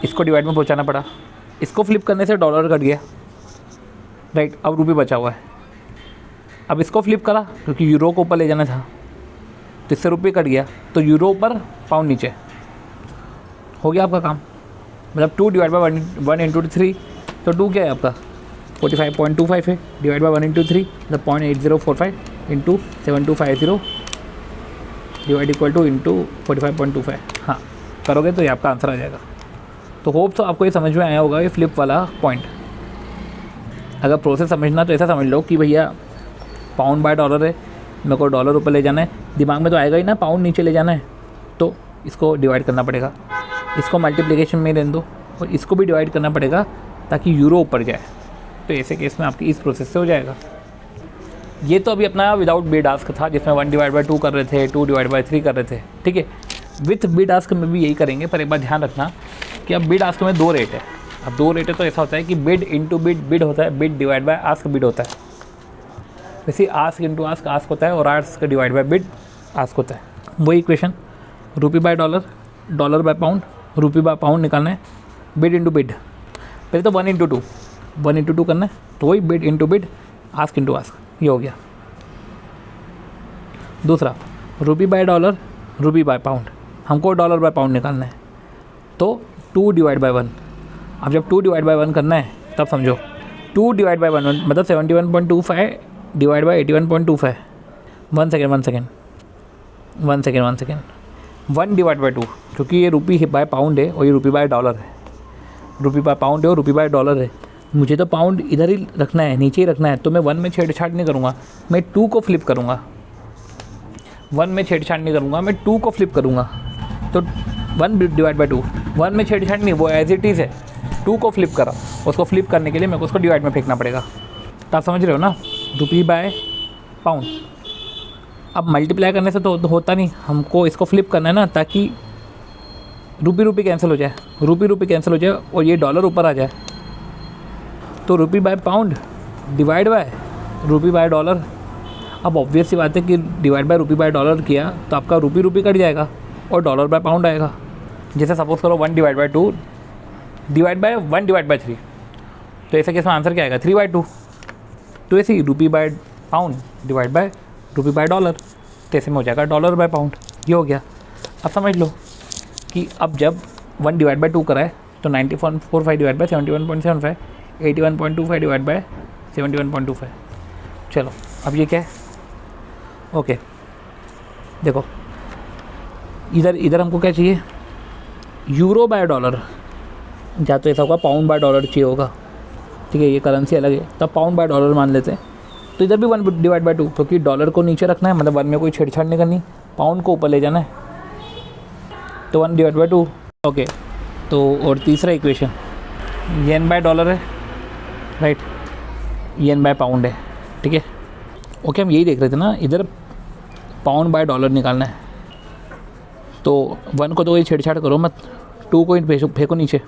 इसको डिवाइड में पहुंचाना पड़ा, इसको फ्लिप करने से डॉलर कट गया, राइट। अब रुपये बचा हुआ है, अब इसको फ्लिप करा क्योंकि यूरो को ऊपर ले जाना था, तो इससे रुपये कट गया, तो यूरो ऊपर पाउंड नीचे, हो गया आपका काम। मतलब 2 डिवाइड बाई 1 इंटू 3, तो 2 क्या है आपका 45.25 है, डिवाइड बाई 1 इंटू 3 मतलब 0.8045 into 7250 divide equal two into 45.25। हाँ, करोगे तो ये आपका आंसर आ जाएगा। तो होप तो आपको ये समझ में आया होगा ये फ्लिप वाला पॉइंट। अगर प्रोसेस समझना तो ऐसा समझ लो कि भैया पाउंड बाय डॉलर है, मेरे को डॉलर ऊपर ले जाना है, दिमाग में तो आएगा ही ना पाउंड नीचे ले जाना है, तो इसको डिवाइड करना पड़ेगा, इसको मल्टीप्लिकेशन में रहने दो और इसको भी डिवाइड करना पड़ेगा ताकि यूरो ऊपर जाए। तो ऐसे केस में आपकी इस प्रोसेस से हो जाएगा। ये तो अभी अपना विदाउट बिड आस्क था जिसमें 1 डिवाइड बाई 2 कर रहे थे, 2 डिवाइड बाई 3 कर रहे थे, ठीक है। विथ बिड आस्क में भी यही करेंगे, पर एक बार ध्यान रखना कि अब बिड आस्क में 2 रेट है। अब 2 रेट है तो ऐसा होता है कि बिड इंटू बिड होता है, bid divide by ask bid होता है। वैसे आस्क इंटू आस्क होता है और ask divide by bid ask होता है। वही equation, rupee by dollar, dollar by pound, rupee by pound निकालना है, बिड इंटू बिड। पहले तो 1 इंटू 2 करना है, तो वही bid into bid, ask into ask, ये हो गया। दूसरा रुपी by dollar, rupee by pound, हमको डॉलर बाय पाउंड निकालना है, तो 2 डिवाइड बाय 1। अब जब 2 डिवाइड बाय 1 करना है तब समझो 2 डिवाइड बाय 1 मतलब 71.25 divide by 81.25। 1 second 1 divide by 2, क्योंकि ये रुपी बाय पाउंड है और ये रुपी बाय डॉलर है, रुपी बाय पाउंड है और रुपी बाय डॉलर है। मुझे तो पाउंड इधर ही रखना है, नीचे ही रखना है, तो मैं 1 में छेड़छाड़ नहीं करूँगा, मैं 2 को फ्लिप करूँगा। 1 में छेड़छाड़ नहीं करूँगा, मैं 2 को फ्लिप करूँगा, तो 1 डिवाइड बाय 2, 1 में छेड़छाड़ नहीं, वो एज इट इज़ है, 2 को फ्लिप करा, उसको फ्लिप करने के लिए मेरे को उसको डिवाइड में फेंकना पड़ेगा। तो आप समझ रहे हो ना, रुपी बाय पाउंड। अब मल्टीप्लाई करने से तो होता नहीं, हमको इसको फ्लिप करना है ना, ताकि रुपी कैंसिल हो जाए, रुपी कैंसिल हो जाए और ये डॉलर ऊपर आ जाए। तो rupee by pound divide by rupee by dollar. अब ऑब्वियस सी बात है कि divide by rupee by dollar किया तो आपका रुपी कट जाएगा और डॉलर बाय पाउंड आएगा। जैसे सपोज करो 1 divide by 2 divide by 1 divide by 3, तो ऐसे केस में आंसर क्या आएगा 3/2। तो ऐसे ही rupee by pound divide by rupee by dollar, तो ऐसे में हो जाएगा डॉलर बाय पाउंड। ये हो गया। अब समझ लो कि अब जब 1 डिवाइड बाय 2 करा है तो 90.45 डिवाइड बाय 71.75, 81.25 डिवाइड बाय 71.25। चलो अब ये क्या है, ओके देखो इधर हमको क्या चाहिए, यूरो बाय डॉलर, या तो ऐसा होगा पाउंड बाय डॉलर चाहिए होगा, ठीक है, ये करेंसी अलग है, तब पाउंड बाय डॉलर मान लेते हैं। तो इधर भी 1 डिवाइड बाय 2, क्योंकि डॉलर को नीचे रखना है, मतलब 1 में कोई छेड़छाड़ नहीं करनी, पाउंड को ऊपर ले जाना है, तो 1 डिवाइड बाय 2। ओके, तो और तीसरा इक्वेशन येन बाय डॉलर है, राइट, येन बाय पाउंड है, ठीक है। ओके, हम यही देख रहे थे ना, इधर पाउंड बाय डॉलर निकालना है, तो 1 को तो वही छेड़छाड़ करो मत, 2 को ही फेंको नीचे,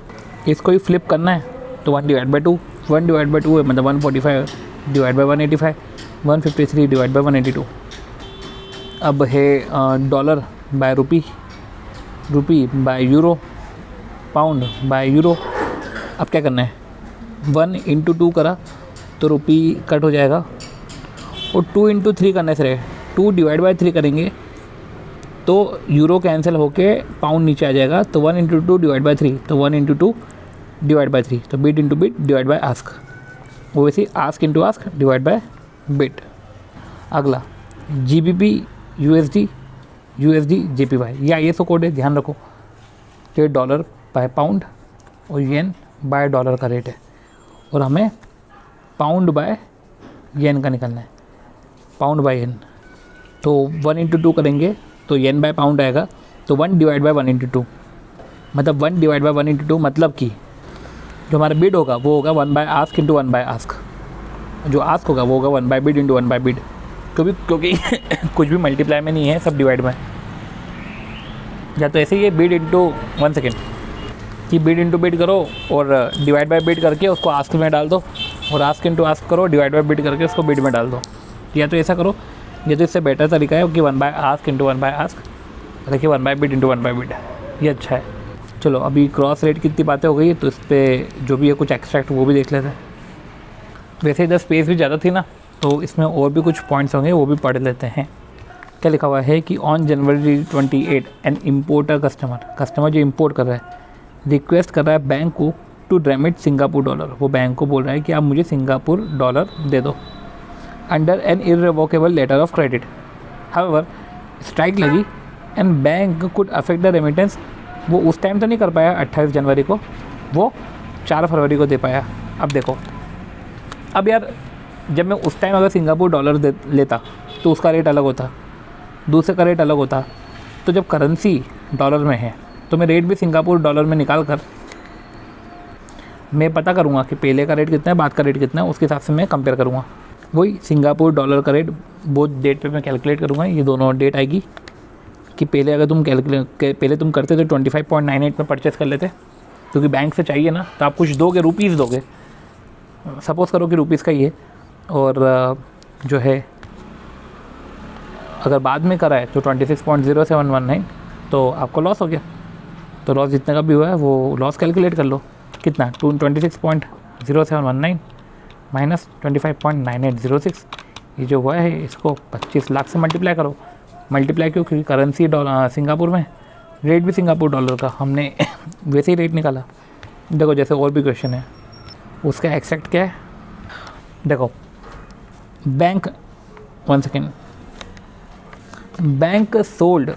इसको ही फ्लिप करना है, तो 1 डिवाइड बाय 2, 1 डिवाइड बाय 2 है मतलब 145 डिवाइड बाय 185, 153 डिवाइड बाय 182। अब है dollar by rupee, rupee by euro, pound by euro. अब क्या करना है, 1 इंटू 2 करा तो रुपी कट हो जाएगा, और 2 इंटू 3 करने से रहे, 2 डिवाइड बाय 3 करेंगे तो यूरो कैंसिल होके पाउंड नीचे आ जाएगा, तो 1 इंटू 2 डिवाइड बाय 3, तो 1 इंटू 2 डिवाइड बाय 3, तो bid into bid divide by ask, वो वैसे ask into ask divide by bid. अगला GBP USD JPY, ये ISO कोड है, ध्यान रखो। तो ये डॉलर बाय पाउंड और येन बाय डॉलर का रेट है, और हमें पाउंड बाय येन का निकलना है, पाउंड बाय येन। तो 1 इंटू 2 करेंगे तो येन बाय पाउंड आएगा, तो 1 डिवाइड बाय 1 इंटू 2, मतलब 1 डिवाइड बाय 1 इंटू 2, मतलब कि जो हमारा बिड होगा वो होगा 1 by ask into 1 by ask, जो आस्क होगा वो होगा 1 by bid into 1 by bid, क्योंकि कुछ भी मल्टीप्लाई में नहीं है, सब डिवाइड में। या तो ऐसे ही बिड इंटू 1 सेकेंड कि बिड इंटू बिड करो और डिवाइड बाय बिड करके उसको आस्क में डाल दो, और आस्क इंटू आस्क करो, डिवाइड बाय बिड करके उसको बिड में डाल दो। या तो ऐसा करो, या तो इससे बेटर तरीका है कि 1 by ask into 1 by ask, देखिए 1 by bid into 1 by bid, ये अच्छा है। चलो अभी क्रॉस रेट कितनी बातें हो गई है, तो इस पर जो भी है कुछ एक्सट्रैक्ट वो भी देख लेते हैं। वैसे इधर स्पेस भी ज़्यादा थी ना, तो इसमें और भी कुछ पॉइंट्स होंगे, वो भी पढ़ लेते हैं। क्या लिखा हुआ है कि on January 28 N importer customer जो इम्पोर्ट कर रहा है रिक्वेस्ट कर रहा है बैंक को टू रेमिट सिंगापुर डॉलर। वो बैंक को बोल रहा है कि आप मुझे सिंगापुर डॉलर दे दो under an irrevocable letter of credit. However strike लगी and bank could affect the remittance. वो उस टाइम तो नहीं कर पाया 28 जनवरी को, वो 4 फरवरी को दे पाया। अब देखो, अब यार जब मैं उस टाइम अगर सिंगापुर डॉलर लेता तो उसका रेट अलग होता, दूसरे का रेट अलग होता। तो जब करेंसी डॉलर में है तो मैं रेट भी सिंगापुर डॉलर में निकाल कर मैं पता करूँगा कि पहले का रेट कितना है, बाद का रेट कितना है, उसके हिसाब से मैं कंपेयर करूँगा। वही सिंगापुर डॉलर का रेट वो डेट पे मैं कैलकुलेट करूँगा। ये दोनों डेट आएगी कि पहले अगर तुम पहले तुम करते तो 25.98 में परचेस कर लेते, क्योंकि बैंक से चाहिए ना, तो आप कुछ दोगे, रुपीज़ दोगे। सपोज़ करो कि रुपीज़ का ही है, और जो है अगर बाद में करा है तो 26.0719, तो आपको लॉस हो गया। तो लॉस जितने का भी हुआ है वो लॉस कैलकुलेट कर लो, कितना 26.0719 माइनस 25.9806। ये जो हुआ है इसको 25 लाख से मल्टीप्लाई करो। मल्टीप्लाई क्यों? क्योंकि करेंसी डॉलर सिंगापुर में, रेट भी सिंगापुर डॉलर का, हमने वैसे ही रेट निकाला। देखो जैसे और भी क्वेश्चन है, उसका एक्सैक्ट क्या है देखो। Bank, 1 second, bank sold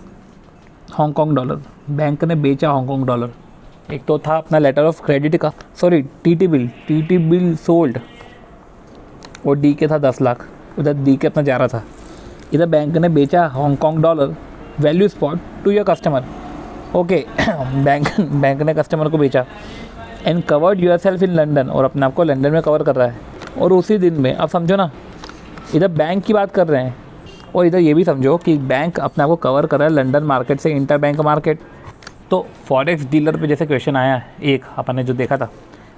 Hong Kong dollar, bank ने बेचा हांगकॉन्ग डॉलर। एक तो था अपना लेटर ऑफ क्रेडिट का, सॉरी टीटी बिल सोल्ड, और डी के था 10 लाख, उधर डी के अपना जा रहा था। इधर बैंक ने बेचा Hong Kong dollar value spot to your customer. Okay, bank ने कस्टमर को बेचा and covered yourself in London, और अपने आप को लंदन में कवर कर रहा है। और उसी दिन में, अब समझो ना, इधर बैंक की बात कर रहे हैं और इधर ये भी समझो कि बैंक अपने आप को कवर कर रहा है लंदन मार्केट से इंटर बैंक मार्केट। तो फॉरेक्स डीलर पे जैसे क्वेश्चन आया एक अपन ने जो देखा था,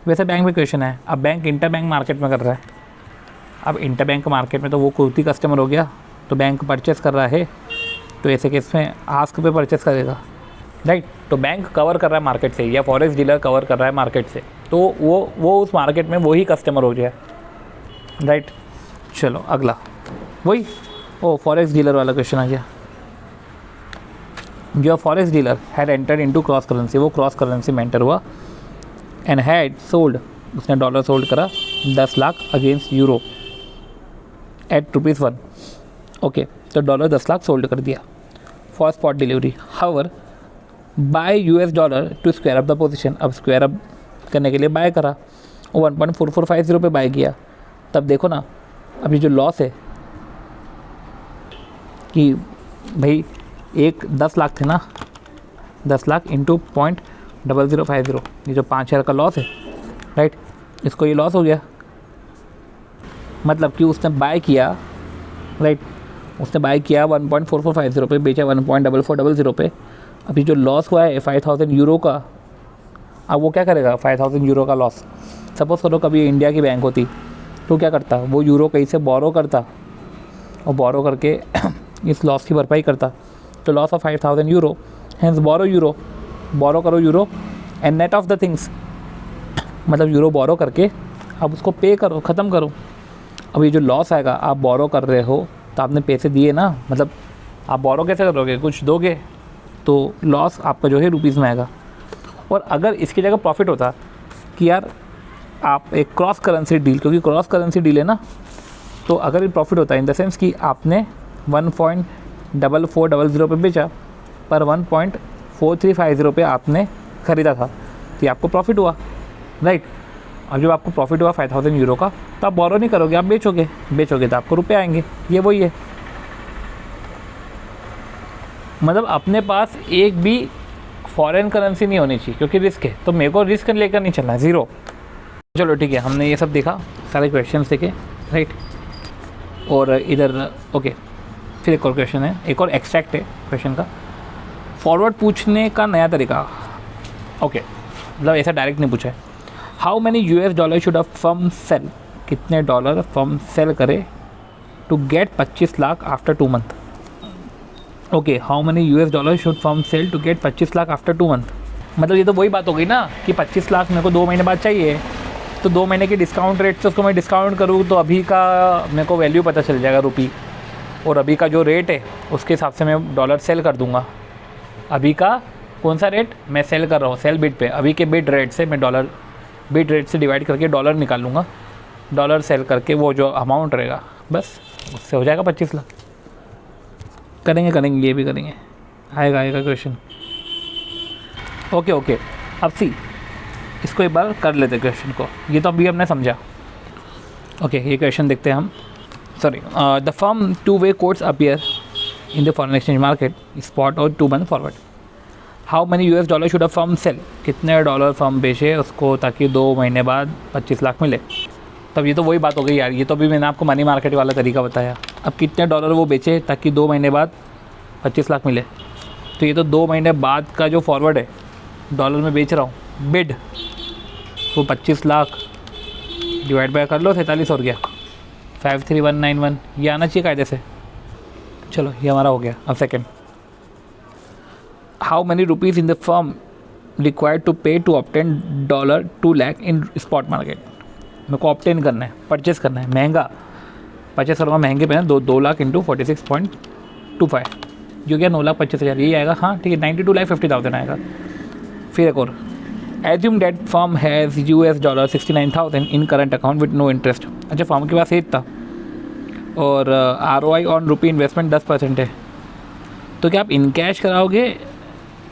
वैसे बैंक में क्वेश्चन है। अब बैंक इंटर बैंक मार्केट में कर रहा है। अब इंटर बैंक मार्केट में तो वो कुर्ती कस्टमर हो गया, तो बैंक परचेस कर रहा है, तो ऐसे केस में आस्क पे परचेस करेगा, राइट। तो बैंक कवर कर रहा है मार्केट से, या फॉरेक्स डीलर कवर कर रहा है मार्केट से, तो वो उस मार्केट में वही कस्टमर हो गया, राइट। चलो अगला, वही फॉरेक्स डीलर वाला क्वेश्चन आ गया। जो forex dealer had entered into cross currency, वो क्रॉस करेंसी में एंटर हुआ एंड हैड सोल्ड, उसने डॉलर सोल्ड करा 10 lakh against euro at ₹1। Okay, तो डॉलर 10 लाख सोल्ड कर दिया for spot delivery. However buy US dollar to square up the position, अब square up करने के लिए बाय करा, वो 1.4450 पे बाय किया। तब देखो ना, अभी जो लॉस है कि भाई 10 लाख थे ना, 10 लाख इंटू 0.0050, ये जो 5000 का लॉस है, राइट, इसको ये लॉस हो गया। मतलब कि उसने बाय किया, राइट, उसने बाय किया 1.4450 पे, बेचा 1.4400 पे। अभी जो लॉस हुआ है 5000 यूरो का, अब वो क्या करेगा 5000 यूरो का लॉस? सपोज़ करो कभी इंडिया की बैंक होती तो क्या करता, वो यूरो कहीं से बोरो करता और बोरो करके इस लॉस की भरपाई करता। तो लॉस ऑफ 5000 यूरो, हैंस बोरो करो euro and net of the things, मतलब यूरो बोरो करके अब उसको पे करो, ख़त्म करो। अब ये जो लॉस आएगा, आप बोरो कर रहे हो तो आपने पैसे दिए ना, मतलब आप बोरो कैसे करोगे, कुछ दोगे, तो लॉस आपका जो है रुपीज़ में आएगा। और अगर इसकी जगह प्रॉफिट होता कि यार आप एक क्रॉस करेंसी डील, क्योंकि क्रॉस करेंसी डील है ना, तो अगर ये प्रॉफिट होता है इन द सेंस कि आपने 1.4400 पे बेचा पर 1.4350 पे आपने ख़रीदा था, तो ये आपको प्रॉफिट हुआ, राइट। अब जब आपको प्रॉफिट हुआ 5000 यूरो का, तो आप बोरो नहीं करोगे, आप बेचोगे तो आपको रुपए आएंगे। ये वही है, मतलब अपने पास एक भी फॉरेन करेंसी नहीं होनी चाहिए, क्योंकि रिस्क है। तो मेरे को रिस्क लेकर नहीं चलना है, ज़ीरो। चलो ठीक है, हमने ये सब देखा, सारे क्वेश्चंस देखे, राइट। और इधर ओके, फिर एक और क्वेश्चन है, एक और एक्सट्रैक्ट है क्वेश्चन का, फॉरवर्ड पूछने का नया तरीका। ओके, मतलब ऐसा डायरेक्ट नहीं पूछा है। How many US dollar should a firm sell, कितने डॉलर फर्म सेल करे to get 25 lakh after 2 month. Okay, how many US dollar should firm sell to get 25 lakh after 2 month. मतलब ये तो वही बात हो गई ना कि 25 लाख मेरे को 2 महीने बाद चाहिए, तो 2 महीने के डिस्काउंट रेट से उसको मैं डिस्काउंट करूँ तो अभी का मेरे को वैल्यू पता चल जाएगा रुपी, और अभी का जो रेट है उसके हिसाब से मैं डॉलर सेल कर दूँगा। अभी का कौन सा रेट मैं सेल कर रहा हूँ, सेल बिड पे, अभी के बिड रेट से मैं डॉलर बिड रेट से डिवाइड करके डॉलर निकाल लूँगा, डॉलर सेल करके वो जो अमाउंट रहेगा बस उससे हो जाएगा 25 लाख। करेंगे ये भी करेंगे, आएगा क्वेश्चन। ओके अब सी इसको एक बार कर लेते क्वेश्चन को, ये तो अभी हमने समझा। ओके ये क्वेश्चन देखते हैं हम। Sorry, the firm 2-way quotes appear in the foreign exchange market, spot और 2 month forward. How many $US should a firm sell? कितने डॉलर फर्म बेचे उसको ताकि 2 महीने बाद 25 लाख मिले। तब ये तो वही बात हो गई यार, ये तो अभी मैंने आपको मनी मार्केट वाला तरीका बताया। अब कितने डॉलर वो बेचे ताकि 2 महीने बाद 25 लाख मिले, तो ये तो 2 महीने बाद का जो फॉरवर्ड है डॉलर में बेच रहा हूँ, बिड, वो 25 लाख डिवाइड बाय कर लो 43 और गया 53191, ये आना चाहिए कायदे से। चलो ये हमारा हो गया। अब second, how many rupees in the firm required to pay to obtain $2 lakh in spot market. मेरे को ऑब्टेन करना है, परचेस करना है, महंगा परचेस करूँगा, महंगे पे 2 लाख इंटू 46.25 जो क्या 9,25,000 यही आएगा। हाँ ठीक है, 92,50,000 आएगा। फिर एक और, assume that firm has $69,000 in current account with no interest. अच्छा फर्म के पास 8 था और ROI ऑन रुपी इन्वेस्टमेंट 10% है, तो क्या आप इन कैश कराओगे,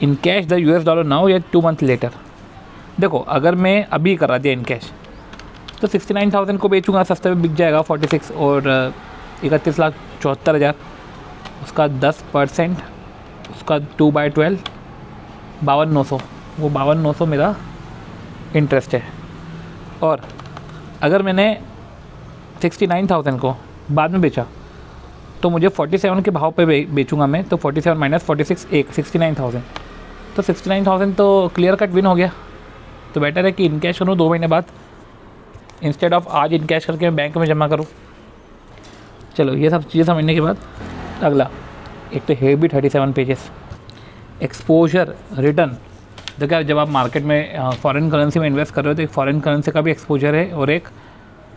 इन कैश द $, नाउ या 2 मंथ लेटर? देखो अगर मैं अभी करा दिया इन कैश तो 69,000 को बेचूंगा, सस्ते में बिक जाएगा 46 और 31,74,000, उसका 10%, उसका 2/12 52,900, वो 52,900 मेरा इंटरेस्ट है। और अगर मैंने 69,000 को बाद में बेचा तो मुझे 47 के भाव पे बेचूंगा मैं, तो 47 माइनस 46 69,000, तो 69,000 तो क्लियर कट विन हो गया। तो बेटर है कि इन कैश करूँ 2 महीने बाद, इंस्टेड ऑफ आज इन कैश करके मैं बैंक में जमा करूँ। चलो ये सब चीज़ें समझने के बाद अगला एक तो है भी 37 पेजेस, एक्सपोजर रिटर्न। देखिए जब आप मार्केट में फॉरेन करेंसी में इन्वेस्ट कर रहे हो तो एक फॉरेन करेंसी का भी एक्सपोजर है और एक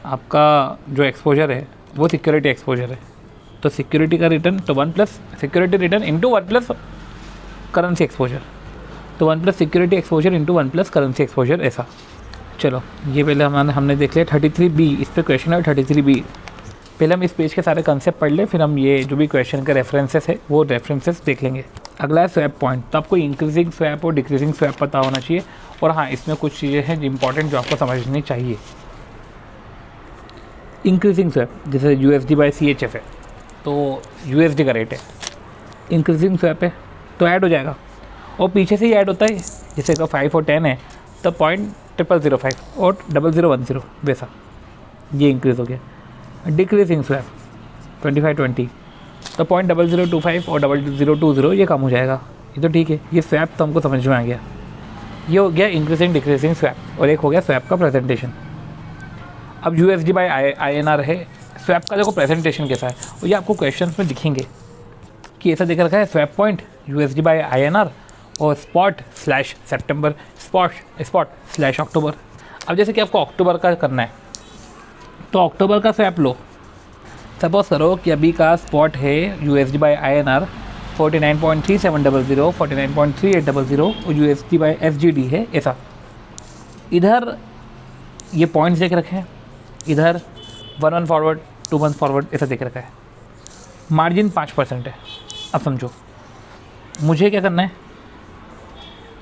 आपका जो एक्सपोजर है वो सिक्योरिटी एक्सपोजर है। तो सिक्योरिटी का रिटर्न तो 1 plus security return into 1 plus currency exposure, तो 1 plus security exposure into 1 plus currency exposure ऐसा। चलो ये पहले हमने देख लिया 33B, इस पर क्वेश्चन है 33B। पहले हम इस पेज के सारे कंसेप्ट पढ़ लें, फिर हम ये जो भी क्वेश्चन के रेफरेंसेस है वो रेफरेंसेस देख लेंगे। अगला है स्वैप पॉइंट। तो आपको इंक्रीजिंग स्वैप और डिक्रीजिंग स्वैप पता होना चाहिए, और हाँ इसमें कुछ चीज़ें हैं इंपॉर्टेंट जो आपको समझनी चाहिए। इंक्रीजिंग स्वैप जैसे USD/CHF है, तो USD का रेट है, इंक्रीजिंग स्वैप है तो ऐड हो जाएगा, और पीछे से ही ऐड होता है, जैसे अगर 5 और 10 है तो 0.0005 और 0010 वैसा, ये इंक्रीज़ हो गया। डिक्रीजिंग स्वैप 25-20 तो 0.0025 और 0020 ये कम हो जाएगा। ये तो ठीक है, ये स्वैप तो हमको समझ में आ गया। ये हो गया इंक्रीजिंग डिक्रीजिंग स्वैप, और एक हो गया स्वैप का प्रेजेंटेशन। अब USD/INR है, स्वैप का देखो प्रेजेंटेशन कैसा है, और ये आपको क्वेश्चंस में दिखेंगे कि ऐसा दिख रखा है स्वैप पॉइंट USD/INR और spot/September spot/October। अब जैसे कि आपको अक्टूबर का करना है तो अक्टूबर का स्वैप लो। सपोज करो कि अभी का स्पॉट है USD/INR 49.3700, 49.3800 और USD/SGD है ऐसा। इधर ये पॉइंट्स देख रखे हैं, इधर 1 मंथ फॉरवर्ड 2 मंथ फॉरवर्ड ऐसा देख रखा है। मार्जिन 5% है। अब समझो मुझे क्या करना है,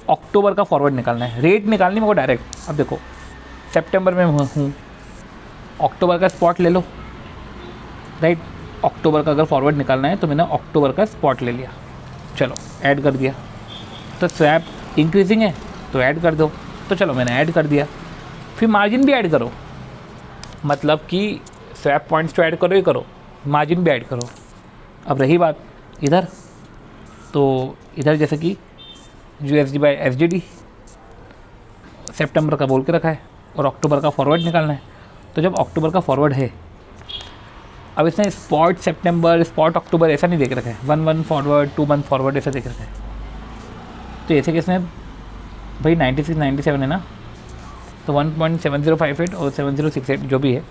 अक्टूबर का फॉरवर्ड निकालना है, रेट निकालनी मेरे को डायरेक्ट। अब देखो सितंबर में हूँ, अक्टूबर का स्पॉट ले लो, राइट। अक्टूबर का अगर फॉरवर्ड निकालना है तो मैंने अक्टूबर का स्पॉट ले लिया, चलो ऐड कर दिया। तो स्वैप इंक्रीजिंग है तो ऐड कर दो, तो चलो मैंने ऐड कर दिया। फिर मार्जिन भी ऐड करो, मतलब कि स्वैप पॉइंट्स तो ऐड करो ही करो, मार्जिन भी ऐड करो। अब रही बात इधर, तो इधर जैसे कि USD/SGD सितंबर का बोल के रखा है और अक्टूबर का फॉरवर्ड निकालना है। तो जब अक्टूबर का फॉरवर्ड है, अब इसने स्पॉट सितंबर स्पॉट अक्टूबर ऐसा नहीं देख रखा है, 1 मंथ फॉरवर्ड 2 मंथ फॉरवर्ड ऐसा देख रखा है। तो ऐसे कि इसने भाई 96 97 है ना, तो 1.7058 और 7068 जो भी है,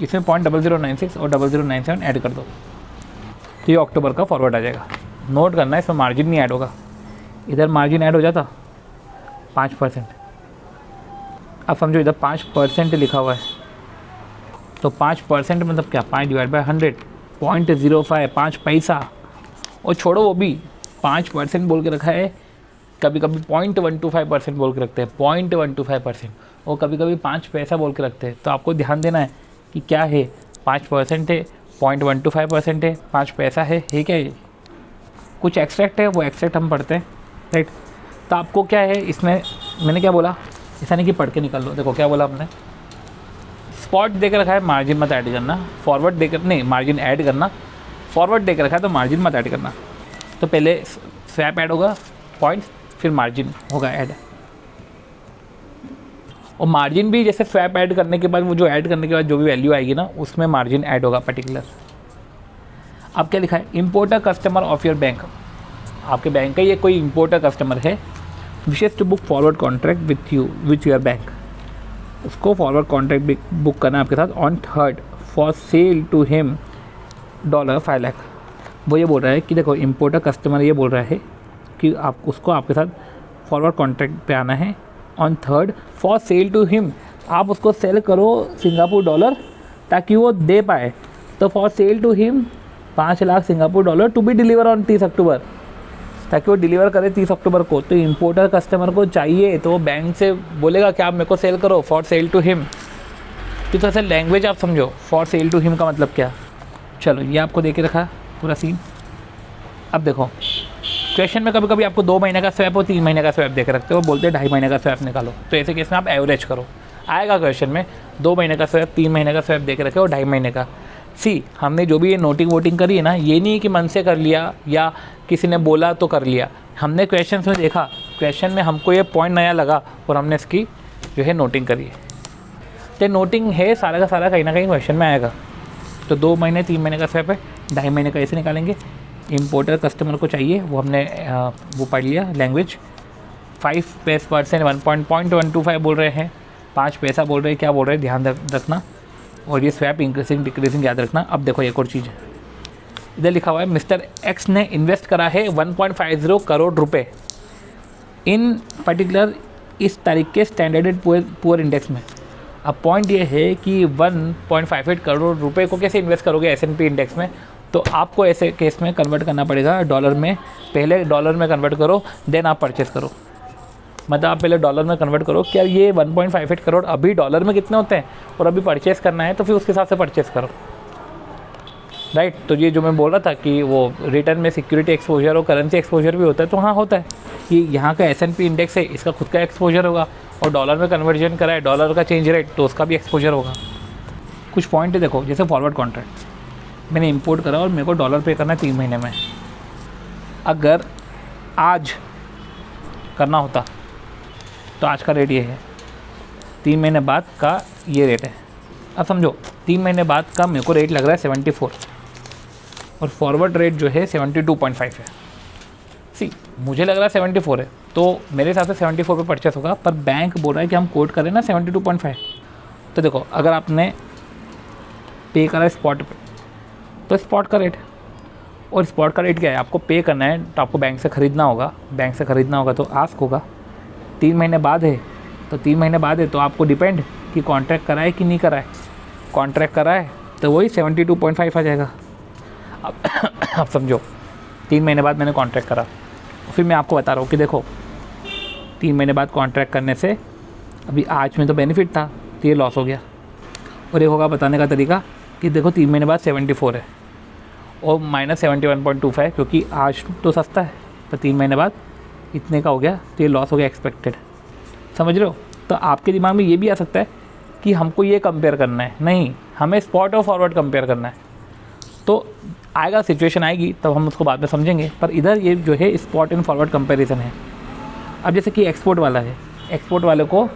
इसमें 0.0096 और 0097 ऐड कर दो, तो ये अक्टूबर का फॉरवर्ड आ जाएगा। नोट करना है, इसमें मार्जिन नहीं ऐड होगा, इधर मार्जिन ऐड हो जाता 5%। अब समझो इधर 5% लिखा हुआ है, तो 5% मतलब क्या, 5/100, 0.05, 5 पैसा। और छोड़ो वो भी 5% बोल के रखा है, कभी कभी 0.125% बोल के रखते हैं, 0.125%, और कभी कभी 5 पैसा बोल के रखते हैं। तो आपको ध्यान देना है कि क्या है, 5% है, 0.125% है, 5 पैसा है क्या ये? कुछ एक्सट्रैक्ट है, वो एक्सट्रैक्ट हम पढ़ते हैं, राइट। तो आपको क्या है इसमें, मैंने क्या बोला, ऐसा नहीं कि पढ़ के निकल लो। देखो क्या बोला हमने, स्पॉट देकर रखा है, मार्जिन मत ऐड करना, फॉरवर्ड देकर नहीं, मार्जिन ऐड करना, फॉरवर्ड देकर रखा है तो मार्जिन मत ऐड करना। तो पहले स्वैप ऐड होगा पॉइंट्स, फिर मार्जिन होगा ऐड। और मार्जिन भी जैसे स्वैप ऐड करने के बाद, वो जो ऐड करने के बाद जो भी वैल्यू आएगी ना, उसमें मार्जिन ऐड होगा पर्टिकुलर। अब क्या लिखा है, importer customer of your bank, आपके बैंक का ये कोई इम्पोर्टर कस्टमर है, wishes to book forward contract with your bank, उसको फॉरवर्ड कॉन्ट्रैक्ट बुक करना है आपके साथ on 3rd for sell to him $5 lakh. वो ये बोल रहा है कि देखो, इम्पोर्टर कस्टमर ये बोल रहा है कि आप उसको आपके साथ फॉरवर्ड कॉन्ट्रैक्ट पे आना है on 3rd for sell to him, आप उसको सेल करो सिंगापुर डॉलर ताकि वो दे पाए। तो for sell to him 5 lakh Singapore dollar to be deliver on 30 October, ताकि वो डिलीवर करे 30 अक्टूबर को। तो इम्पोर्टर कस्टमर को चाहिए, तो वो बैंक से बोलेगा कि आप मेरे को सेल करो फॉर सेल टू हिम। तो ऐसे लैंग्वेज आप समझो, फॉर सेल टू हिम का मतलब क्या। चलो ये आपको दे के रखा पूरा सीन। अब देखो क्वेश्चन में कभी कभी आपको 2 महीने का स्वैप और 3 महीने का स्वैप दे के रखते हो, बोलते हैं 2.5 महीने का स्वैप निकालो। तो ऐसे केस में आप एवरेज करो, आएगा क्वेश्चन में 2 महीने का स्वैप, 3 महीने का स्वैप दे के रखे और 2.5 महीने का। हमने जो भी ये नोटिंग वोटिंग करी है ना, ये नहीं कि मन से कर लिया या किसी ने बोला तो कर लिया। हमने क्वेश्चन में देखा, क्वेश्चन में हमको ये पॉइंट नया लगा और हमने इसकी जो है नोटिंग करी है। तो नोटिंग है, सारा का सारा कहीं ना कहीं क्वेश्चन में आएगा। तो 2 महीने 3 महीने का स्वैप है, 2.5 महीने का ऐसे निकालेंगे। इम्पोर्टर कस्टमर को चाहिए, वो हमने वो पढ़ लिया लैंग्वेज। 5% 1.125 बोल रहे हैं, 5 पैसा बोल रहे हैं, क्या बोल रहे हैं ध्यान रखना। और ये स्वैप इंक्रीजिंग डिक्रीजिंग याद रखना। अब देखो एक और चीज़ है, इधर लिखा हुआ है मिस्टर एक्स ने इन्वेस्ट करा है 1.50 करोड़ रुपए इन पर्टिकुलर इस तारीख के स्टैंडर्ड पुअर इंडेक्स में। अब पॉइंट ये है कि 1.58 करोड़ रुपए को कैसे इन्वेस्ट करोगे S&P इंडेक्स में। तो आपको ऐसे केस में कन्वर्ट करना पड़ेगा डॉलर में, पहले डॉलर में कन्वर्ट करो देन आप परचेस करो। मतलब आप पहले डॉलर में कन्वर्ट करो, क्या ये 1.58 करोड़ अभी डॉलर में कितने होते हैं, और अभी परचेस करना है तो फिर उसके हिसाब से परचेस करो, राइट। तो ये जो मैं बोल रहा था कि वो रिटर्न में सिक्योरिटी एक्सपोजर और करेंसी एक्सपोजर भी होता है, तो हाँ होता है कि यहाँ का S&P इंडेक्स है, इसका खुद का एक्सपोजर होगा, और डॉलर में कन्वर्जन करा है, डॉलर का चेंज रेट, तो उसका भी एक्सपोजर होगा। कुछ पॉइंट है देखो, जैसे फॉरवर्ड कॉन्ट्रैक्ट मैंने इंपोर्ट करा और मेरे को डॉलर पे करना है 3 महीने में। अगर आज करना होता तो आज का रेट ये है, 3 महीने बाद का ये रेट है। अब समझो 3 महीने बाद का मेरे को रेट लग रहा है 74, और फॉरवर्ड रेट जो है 72.5 है। मुझे लग रहा है 74 है, तो मेरे हिसाब से 74 पे परचेस होगा, पर बैंक बोल रहा है कि हम कोट करें ना 72.5। तो देखो अगर आपने पे करा स्पॉट पे, तो स्पॉट का रेट, और स्पॉट का रेट क्या है, आपको पे करना है तो आपको बैंक से ख़रीदना होगा, बैंक से ख़रीदना होगा तो आस्क होगा। 3 महीने बाद है तो 3 महीने बाद है, तो आपको डिपेंड कि कॉन्ट्रैक्ट करा है कि नहीं करा है। कॉन्ट्रैक्ट करा है तो वही 72.5 आ जाएगा। अब समझो 3 महीने बाद मैंने कॉन्ट्रैक्ट करा, फिर मैं आपको बता रहा हूँ कि देखो 3 महीने बाद कॉन्ट्रैक्ट करने से अभी आज में तो बेनिफिट था, तो ये लॉस हो गया। और ये होगा बताने का तरीका कि देखो 3 महीने बाद 74 है और -71.25, क्योंकि आज तो सस्ता है, तो 3 महीने बाद इतने का हो गया, तो ये लॉस हो गया एक्सपेक्टेड। समझ रहे हो। तो आपके दिमाग में ये भी आ सकता है कि हमको ये कंपेयर करना है, नहीं हमें स्पॉट और फॉरवर्ड कंपेयर करना है। तो आएगा, सिचुएशन आएगी तब हम उसको बाद में समझेंगे, पर इधर ये जो है स्पॉट एंड फॉरवर्ड कंपैरिजन है। अब जैसे कि एक्सपोर्ट वाला है, एक्सपोर्ट वाले को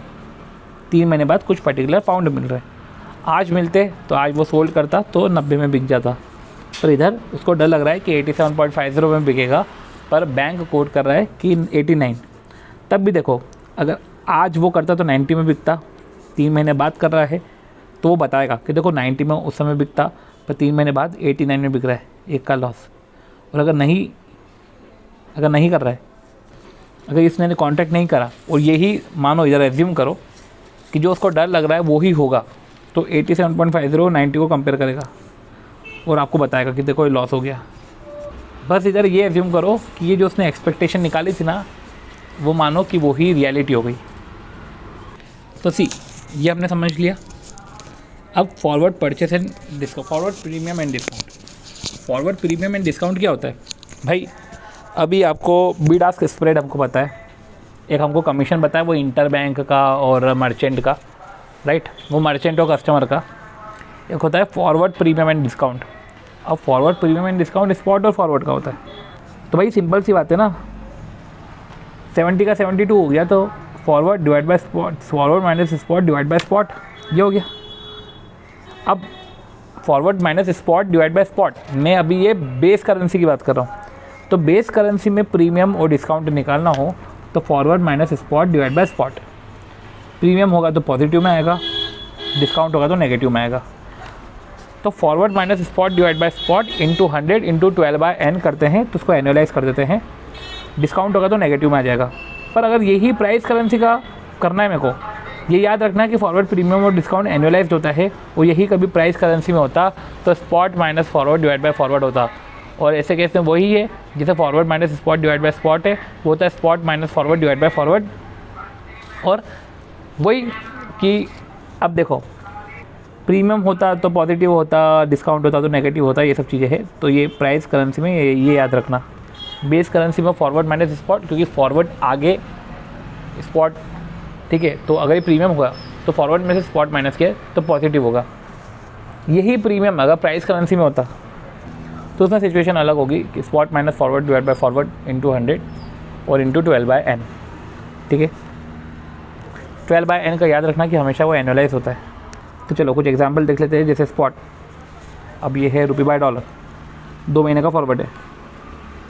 3 महीने बाद कुछ पर्टिकुलर पाउंड मिल रहे हैं, आज मिलते तो आज वो सोल्ड करता तो 90 में बिक जाता, पर इधर उसको डर लग रहा है कि 87.50 में बिकेगा, पर बैंक कोट कर रहा है कि 89। तब भी देखो अगर आज वो करता तो 90 में बिकता, 3 महीने बाद कर रहा है तो वो बताएगा कि देखो 90 में उस समय बिकता पर 3 महीने बाद 89 में बिक रहा है, एक का लॉस। और अगर नहीं कर रहा है, अगर इसने कॉन्टैक्ट नहीं करा और यही मानो इधर एज्यूम करो कि जो उसको डर लग रहा है वो ही होगा, तो 87.50 90 को कंपेयर करेगा और आपको बताएगा कि देखो ये लॉस हो गया। बस इधर ये एज्यूम करो कि ये जो उसने एक्सपेक्टेशन निकाली थी ना, वो मानो कि वो ही रियलिटी हो गई। तो ये हमने समझ लिया। अब forward purchase and discount, forward premium and discount. Forward premium and discount क्या होता है भाई? अभी आपको बिड आस्क स्प्रेड हमको पता है, एक हमको कमीशन बताया वो इंटर बैंक का और मर्चेंट का, राइट, वो मर्चेंट और कस्टमर का। एक होता है फॉरवर्ड प्रीमियम एंड डिस्काउंट। अब forward premium and discount spot और फॉरवर्ड का होता है। तो भाई सिंपल सी बात है ना, 70 का 72 हो गया तो forward divide by spot, forward minus spot divide by spot, ये हो गया। अब forward minus spot divide by spot, मैं अभी ये बेस करेंसी की बात कर रहा हूँ। तो बेस करेंसी में प्रीमियम और डिस्काउंट निकालना हो तो forward minus spot divide by spot. Premium होगा तो पॉजिटिव में आएगा, डिस्काउंट होगा तो नेगेटिव में आएगा। तो forward minus spot divide by spot into 100 into 12/n करते हैं तो उसको एनुअलाइज कर देते हैं। डिस्काउंट होगा तो नेगेटिव में आ जाएगा। पर अगर यही प्राइस करेंसी का करना है मेरे को, ये याद रखना है कि फॉरवर्ड प्रीमियम और डिस्काउंट एनुअलाइज्ड होता है और यही कभी प्राइस करेंसी में होता तो spot minus forward divide by forward होता। और ऐसे केस में वही है जैसे forward minus spot divide by spot है, वो होता है spot minus forward divide by forward. और वही कि अब देखो प्रीमियम होता तो पॉजिटिव होता, डिस्काउंट होता तो नेगेटिव होता, ये सब चीज़ें हैं। तो ये प्राइस करेंसी में ये याद रखना। बेस करेंसी में फॉरवर्ड माइनस स्पॉट, क्योंकि फॉरवर्ड आगे स्पॉट, ठीक है। तो अगर ये प्रीमियम होगा तो फॉरवर्ड में से स्पॉट माइनस किया तो पॉजिटिव होगा। यही प्रीमियम अगर प्राइस करेंसी में होता तो उसमें सिचुएशन अलग होगी कि spot minus forward divide by forward into 100 और इंटू 12/n, ठीक है। 12/n का याद रखना कि हमेशा वो एनुअलाइज होता है। तो चलो कुछ एग्जांपल देख लेते हैं। जैसे स्पॉट, अब ये है ₹/$, 2 महीने का फॉरवर्ड है,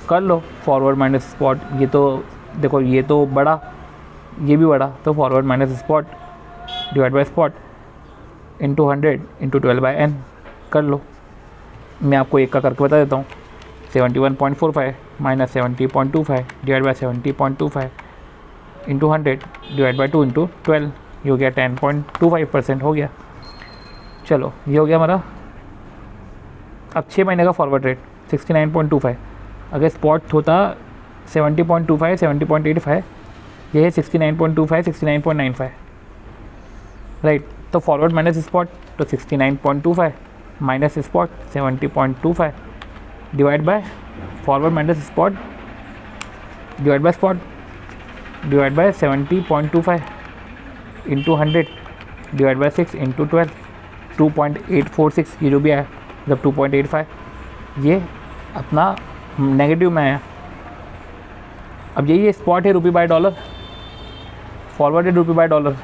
कर लो फॉरवर्ड माइनस स्पॉट। ये तो देखो ये तो बड़ा, ये भी बड़ा, तो forward minus spot divide by spot into 100 into 12/n कर लो। मैं आपको एक का करके बता देता हूँ। 71.45 minus 70.25 divide by 70.25 into 100 divide by 2 into 12, ये हो गया 10.25% हो गया। चलो ये हो गया हमारा। अब 6 महीने का फॉरवर्ड रेट 69.25, अगर स्पॉट होता 70.25 70.85, ये है 69.25 69.95, राइट। तो फॉरवर्ड माइनस स्पॉट तो 69.25 minus spot 70.25 divide by forward minus spot divide by spot divide bye 70.25 into 100 divide by 6 into 12, 2.846, ये जो भी आया मतलब 2.85, ये अपना नेगेटिव में आया। अब यही स्पॉट है ₹/$, फॉरवर्ड है ₹/$।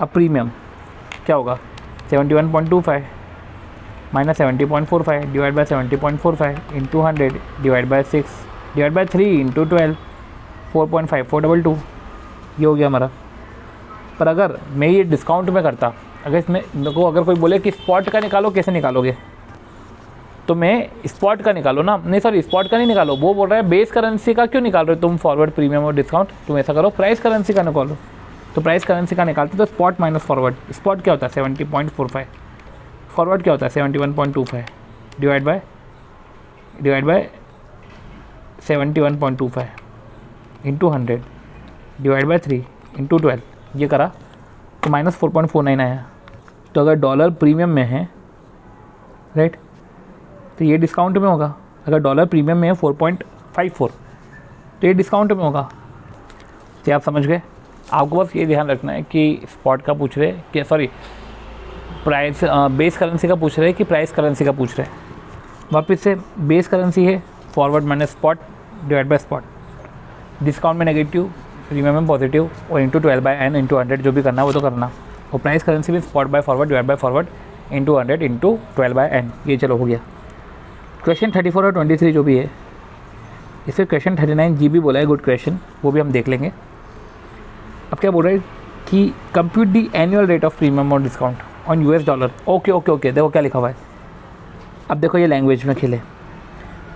अब प्रीमियम क्या होगा? 71.25 minus 70.45 divide by 70.45 into 100 divide by 6 divide by 3 into 12, 4.5422, ये हो गया हमारा। पर अगर मैं ये डिस्काउंट में करता, अगर इसमें देखो अगर कोई बोले कि स्पॉट का निकालो, कैसे निकालोगे? तो मैं स्पॉट का निकालो ना, नहीं सॉरी स्पॉट का नहीं निकालो, वो बोल रहा है बेस करेंसी का क्यों निकाल रहे हो तुम फॉरवर्ड प्रीमियम और डिस्काउंट? तुम ऐसा करो प्राइस करेंसी का निकालो। तो प्राइस करेंसी का निकालते तो स्पॉट माइनस फॉरवर्ड, स्पॉट क्या होता है 70.45, फॉरवर्ड क्या होता है 71.25 divide by 71.25 into 100 divide by 3 into 12, ये करा तो माइनस 4.49 आया। तो अगर डॉलर प्रीमियम में है, राइट, तो ये डिस्काउंट में होगा। अगर डॉलर प्रीमियम में है 4.54 तो ये डिस्काउंट में होगा। तो आप समझ गए। आपको बस ये ध्यान रखना है कि स्पॉट का पूछ रहे कि सॉरी प्राइस बेस करेंसी का पूछ रहे कि प्राइस करेंसी का पूछ रहे। वापस से बेस करेंसी है forward minus spot divide by spot, discount में नेगेटिव, प्रीमियम में पॉजिटिव, और इंटू 12/n इंटू 100 जो भी करना है वो तो करना। और प्राइस करेंसी में spot by forward divide by forward into 100 into 12/n, ये चलो हो गया। क्वेश्चन 34 और 23 जो भी है, इसे क्वेश्चन 39 जी भी बोला है, गुड क्वेश्चन, वो भी हम देख लेंगे। अब क्या बोल रहे हैं कि compute the annual rate of premium और discount on US dollar. Okay okay okay, देखो क्या लिखा हुआ है। अब देखो ये लैंग्वेज में खेले,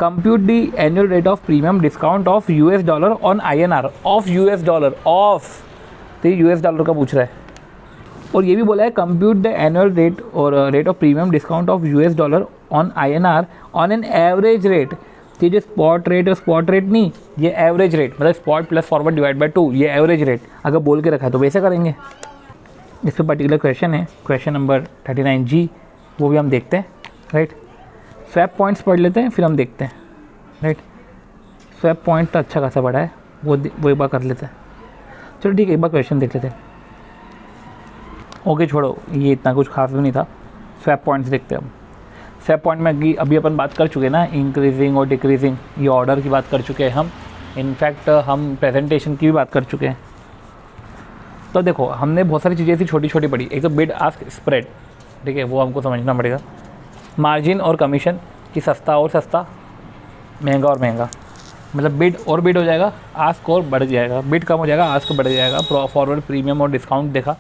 compute the annual rate of premium discount of US dollar on INR, of US dollar, of, तो ये यूएस डॉलर का पूछ रहा है। और ये भी बोला है कंप्यूट द एनुअल रेट और rate of premium discount of US dollar on INR on an average rate. तो ये जो स्पॉट रेट है, स्पॉट रेट नहीं, ये एवरेज रेट, मतलब spot plus forward divide bye 2, ये एवरेज रेट अगर बोल के रखा है तो वैसे करेंगे। इस पर पर्टिकुलर क्वेश्चन है, क्वेश्चन नंबर 39G, वो भी हम देखते हैं, राइट। स्वैप पॉइंट्स पढ़ लेते हैं फिर हम देखते हैं, राइट। स्वैप पॉइंट तो अच्छा खासा बड़ा है, वो एक बार कर लेते हैं। चलो ठीक है, एक बार क्वेश्चन देख लेते हैं। ओके छोड़ो, ये इतना कुछ खास भी नहीं था। स्वैप पॉइंट्स देखते हैं हम। स्वैप पॉइंट में अभी अपन बात कर चुके हैं ना, इंक्रीजिंग और डिक्रीजिंग, ये ऑर्डर की बात कर चुके हैं हम। इनफैक्ट हम प्रेजेंटेशन की भी बात कर चुके हैं। तो देखो हमने बहुत सारी चीज़ें ऐसी छोटी छोटी पढ़ी। एक तो बिड आस्क स्प्रेड, ठीक है, वो हमको समझना पड़ेगा। मार्जिन और कमीशन कि सस्ता और सस्ता, महंगा और महंगा, मतलब बिड और बिड हो जाएगा, आस्क और बढ़ जाएगा, बिड कम हो जाएगा, आस्क बढ़ जाएगा। फॉरवर्ड प्रीमियम और डिस्काउंट देखा,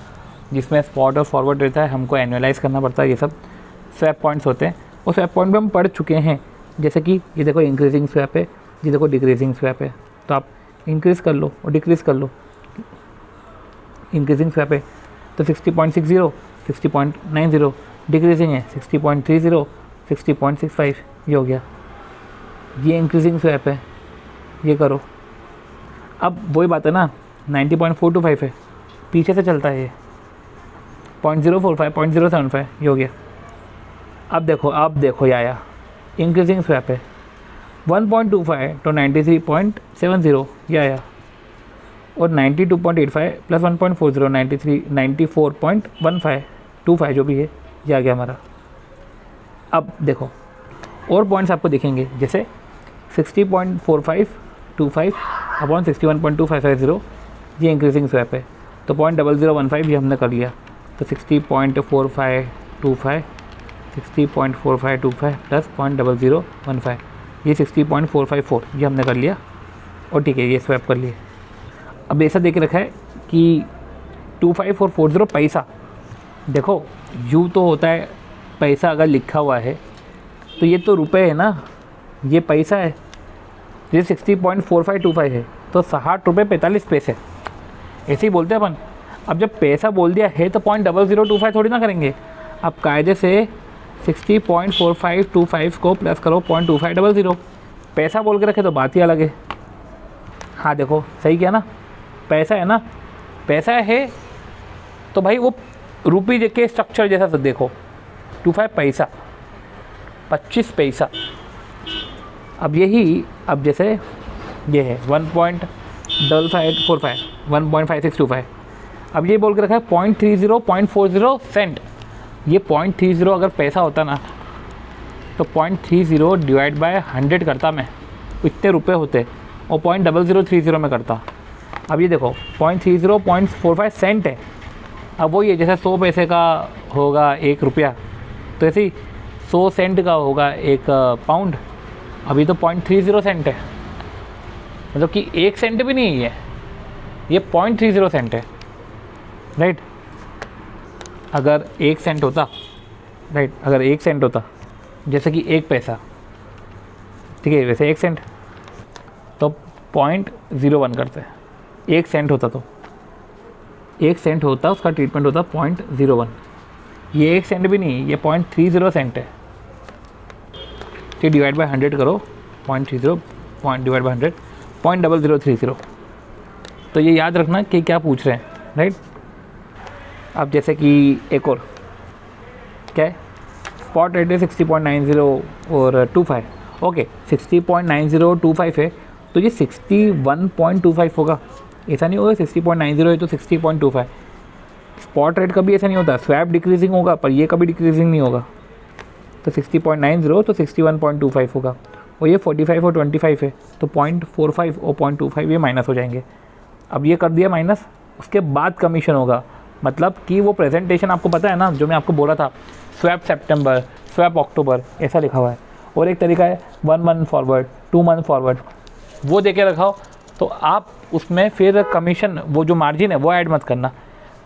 जिसमें स्पॉट और फॉरवर्ड रहता है, हमको एनुअलाइज करना पड़ता है। ये सब स्वैप पॉइंट्स होते हैं। और स्वैप पॉइंट भी हम पढ़ चुके हैं, जैसे कि ये देखो इंक्रीजिंग स्वैप है, ये देखो डिक्रीजिंग स्वैप है, तो आप इंक्रीज़ कर लो और डिक्रीज़ कर लो। इंक्रीजिंग स्वैप है तो 60.60, 60.90, डिक्रीजिंग है 60.30, 60.65, ये हो गया। ये इंक्रीजिंग स्वैप है, ये करो। अब वही बात है ना, 90.425 है, पीछे से चलता है ये 0.045, 0.075, ये हो गया। अब देखो ये आया इंक्रीजिंग स्वैप है 1.25 to 93.70, ये आया। और 92.85 प्लस 1.40, 94.1525 जो भी है, ये आ गया हमारा। अब देखो और पॉइंट्स आपको दिखेंगे, जैसे 60.4525 अपॉन 61.2550, ये इंक्रीजिंग स्वैप है, तो 0.0015 ये हमने कर लिया। तो 60.4525, 60.4525 प्लस 0.0015, ये 60.454, ये हमने कर लिया। और ठीक है, ये स्वैप कर लिए। अब ऐसा देख रखा है कि 25 और 40 पैसा, देखो यू तो होता है पैसा, अगर लिखा हुआ है तो ये तो रुपए है ना, ये पैसा है। ये 60.4525 है तो 60 रुपये 45 पैसे, ऐसे ही बोलते हैं अपन। अब जब पैसा बोल दिया है तो 0.0025 थोड़ी ना करेंगे। अब कायदे से 60.4525 को प्लस करो 0.2500, पैसा बोल के रखे तो बात ही अलग है। हाँ देखो सही किया ना, पैसा है ना, पैसा है तो भाई वो रुपये के स्ट्रक्चर जैसा तो देखो, 25 पैसा, 25 पैसा। अब यही, अब जैसे ये है 1.5545, 1.5625, अब ये बोल के रखा है 0.30, 0.40 ये 0.30 अगर पैसा होता ना तो 0.30 डिवाइड बाय 100 करता मैं, इतने रुपए होते, और 0.0030 में करता। अब ये देखो 0.30, 0.45 सेंट है। अब वो ये जैसे 100 पैसे का होगा 1 रुपया, तो ऐसे ही 100 सेंट का होगा 1 पाउंड। अभी तो 0.30 सेंट है, मतलब कि 1 सेंट भी नहीं है, ये 0.30 सेंट है, राइट। अगर 1 सेंट होता, राइट, अगर 1 सेंट होता, जैसे कि 1 पैसा, ठीक है, वैसे 1 सेंट तो 0.01 करते हैं। 1 सेंट होता तो 1 सेंट होता, उसका ट्रीटमेंट होता 0.01। ये 1 सेंट भी नहीं, ये 0.30 सेंट है। ठीक, डिवाइड बाय 100 करो, 0.30 डिवाइड बाय 100, 0.0030। तो ये याद रखना कि क्या पूछ रहे हैं, राइट। अब जैसे कि एक और क्या है, स्पॉट रेट है 60.90 और 25, ओके 60.9025 है तो ये 61.25 होगा, ऐसा नहीं होगा 60.90 है तो 60.25। स्पॉट रेट कभी ऐसा नहीं होता, स्वैप डिक्रीजिंग होगा पर ये कभी डिक्रीजिंग नहीं होगा। तो 60.90 तो 61.25 होगा, और ये 45 और 25 है तो 0.45 और 0.25 ये माइनस हो जाएंगे। अब ये कर दिया माइनस, उसके बाद कमीशन होगा, मतलब कि वो प्रेजेंटेशन आपको पता है ना, जो मैं आपको बोला था, स्वैप सितंबर, स्वैप अक्टूबर, ऐसा लिखा हुआ है। और एक तरीका है 1 मंथ फॉरवर्ड, 2 मंथ फॉरवर्ड, वो देके रखा हो तो आप उसमें फिर कमीशन वो जो मार्जिन है वो ऐड मत करना।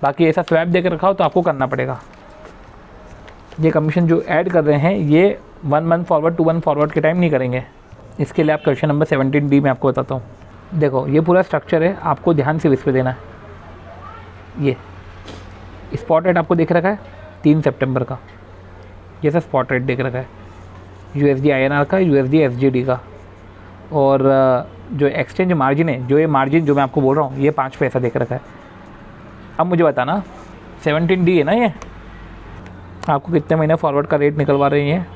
बाकी ऐसा स्वैप दे के रखा हो तो आपको करना पड़ेगा। ये कमीशन जो ऐड कर रहे हैं ये 1 मंथ फॉरवर्ड 2 मंथ फॉरवर्ड के टाइम नहीं करेंगे। इसके लिए आप क्वेश्चन नंबर 17D में आपको बताता हूँ। देखो ये पूरा स्ट्रक्चर है, आपको ध्यान से इस पर देना है। ये स्पॉट रेट आपको दिख रखा है 3 सितंबर का, ये सब स्पॉट रेट दिख रखा है USD INR का, USD SGD का। और जो एक्सचेंज मार्जिन है, जो ये मार्जिन जो मैं आपको बोल रहा हूँ, ये 5 पैसा देख रखा है। अब मुझे बताना 17D है ना, ये आपको कितने महीने फॉरवर्ड का रेट निकलवा रही हैं।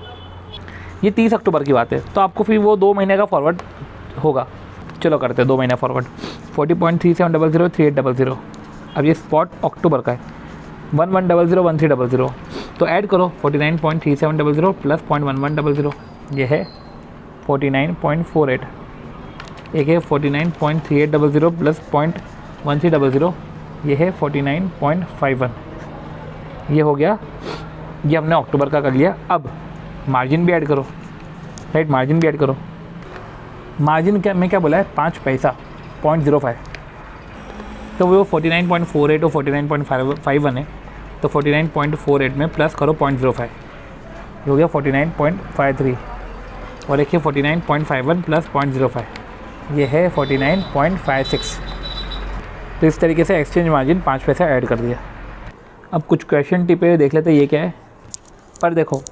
ये 30 अक्टूबर की बात है, तो आपको फिर वो 2 महीने का फॉरवर्ड होगा। चलो करते हैं 2 महीना फॉरवर्ड। 40.3700 3800। अब ये स्पॉट अक्टूबर का है 1100 1300, तो ऐड करो 49.3700 प्लस 0.1100, ये है 49.48। एक है 49.3800 प्लस 0.1300, ये है 49.51। ये हो गया, ये हमने अक्टूबर का कर लिया। अब मार्जिन भी ऐड करो, राइट, मार्जिन भी ऐड करो। मार्जिन क्या मैं क्या बोला है, 5 पैसा 0.05, तो वो 49.48 और 49.51 है, तो 49.48 में प्लस करो 0.05, ये हो गया 49.53। और एक है 49.51 प्लस 0.05, ये है 49.56। तो इस तरीके से एक्सचेंज मार्जिन 5 पैसा ऐड कर दिया। अब कुछ क्वेश्चन टिपे देख लेते हैं ये क्या है। पर देखो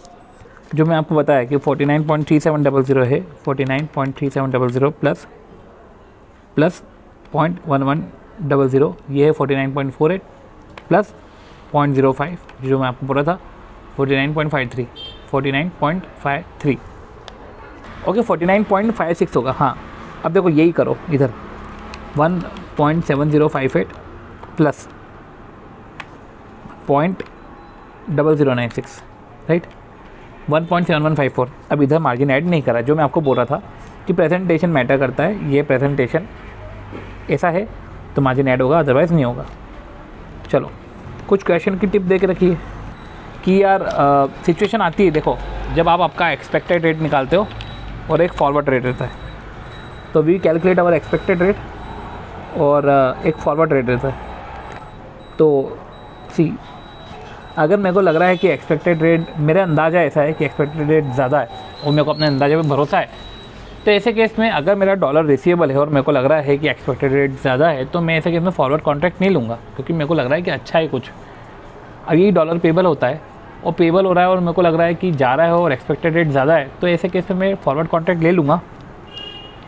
जो मैं आपको बताया कि 49.3700 है, 49.3700 प्लस 0.1100, ये है 49.48 प्लस 0.05, जो मैं आपको बोला था 49.53 ओके 49.56 होगा। हाँ अब देखो यही करो, इधर 1.7058 प्लस 0.0096, राइट, 1.7154। अब इधर मार्जिन ऐड नहीं करा। जो मैं आपको बोल रहा था कि प्रेजेंटेशन मैटर करता है, ये प्रेजेंटेशन ऐसा है तो मार्जिन ऐड होगा, अदरवाइज़ नहीं होगा। चलो कुछ क्वेश्चन की टिप दे के रखिए कि यार सिचुएशन आती है, देखो जब आप आपका एक्सपेक्टेड रेट निकालते हो और एक फॉरवर्ड रेट रहता है, तो we calculate our expected rate और एक फॉरवर्ड रेट रहता है। तो सी अगर मेरे को लग रहा है कि एक्सपेक्टेड रेट, मेरा अंदाज़ा ऐसा है कि एक्सपेक्टेड रेट ज़्यादा है और मेरे को अपने अंदाजे पे भरोसा है, तो ऐसे केस में अगर मेरा डॉलर रिसीवेबल है और मेरे को लग रहा है कि एक्सपेक्टेड रेट ज़्यादा है, तो मैं ऐसे केस में फॉरवर्ड कॉन्ट्रैक्ट नहीं लूँगा, क्योंकि मेरे को लग रहा है कि अच्छा है कुछ। अब यही डॉलर पेबल होता है और पेबल हो रहा है और मेरे को लग रहा है कि जा रहा है और एक्सपेक्टेड रेट ज़्यादा है, तो ऐसे केस में मैं फॉरवर्ड कॉन्ट्रैक्ट ले लूँगा,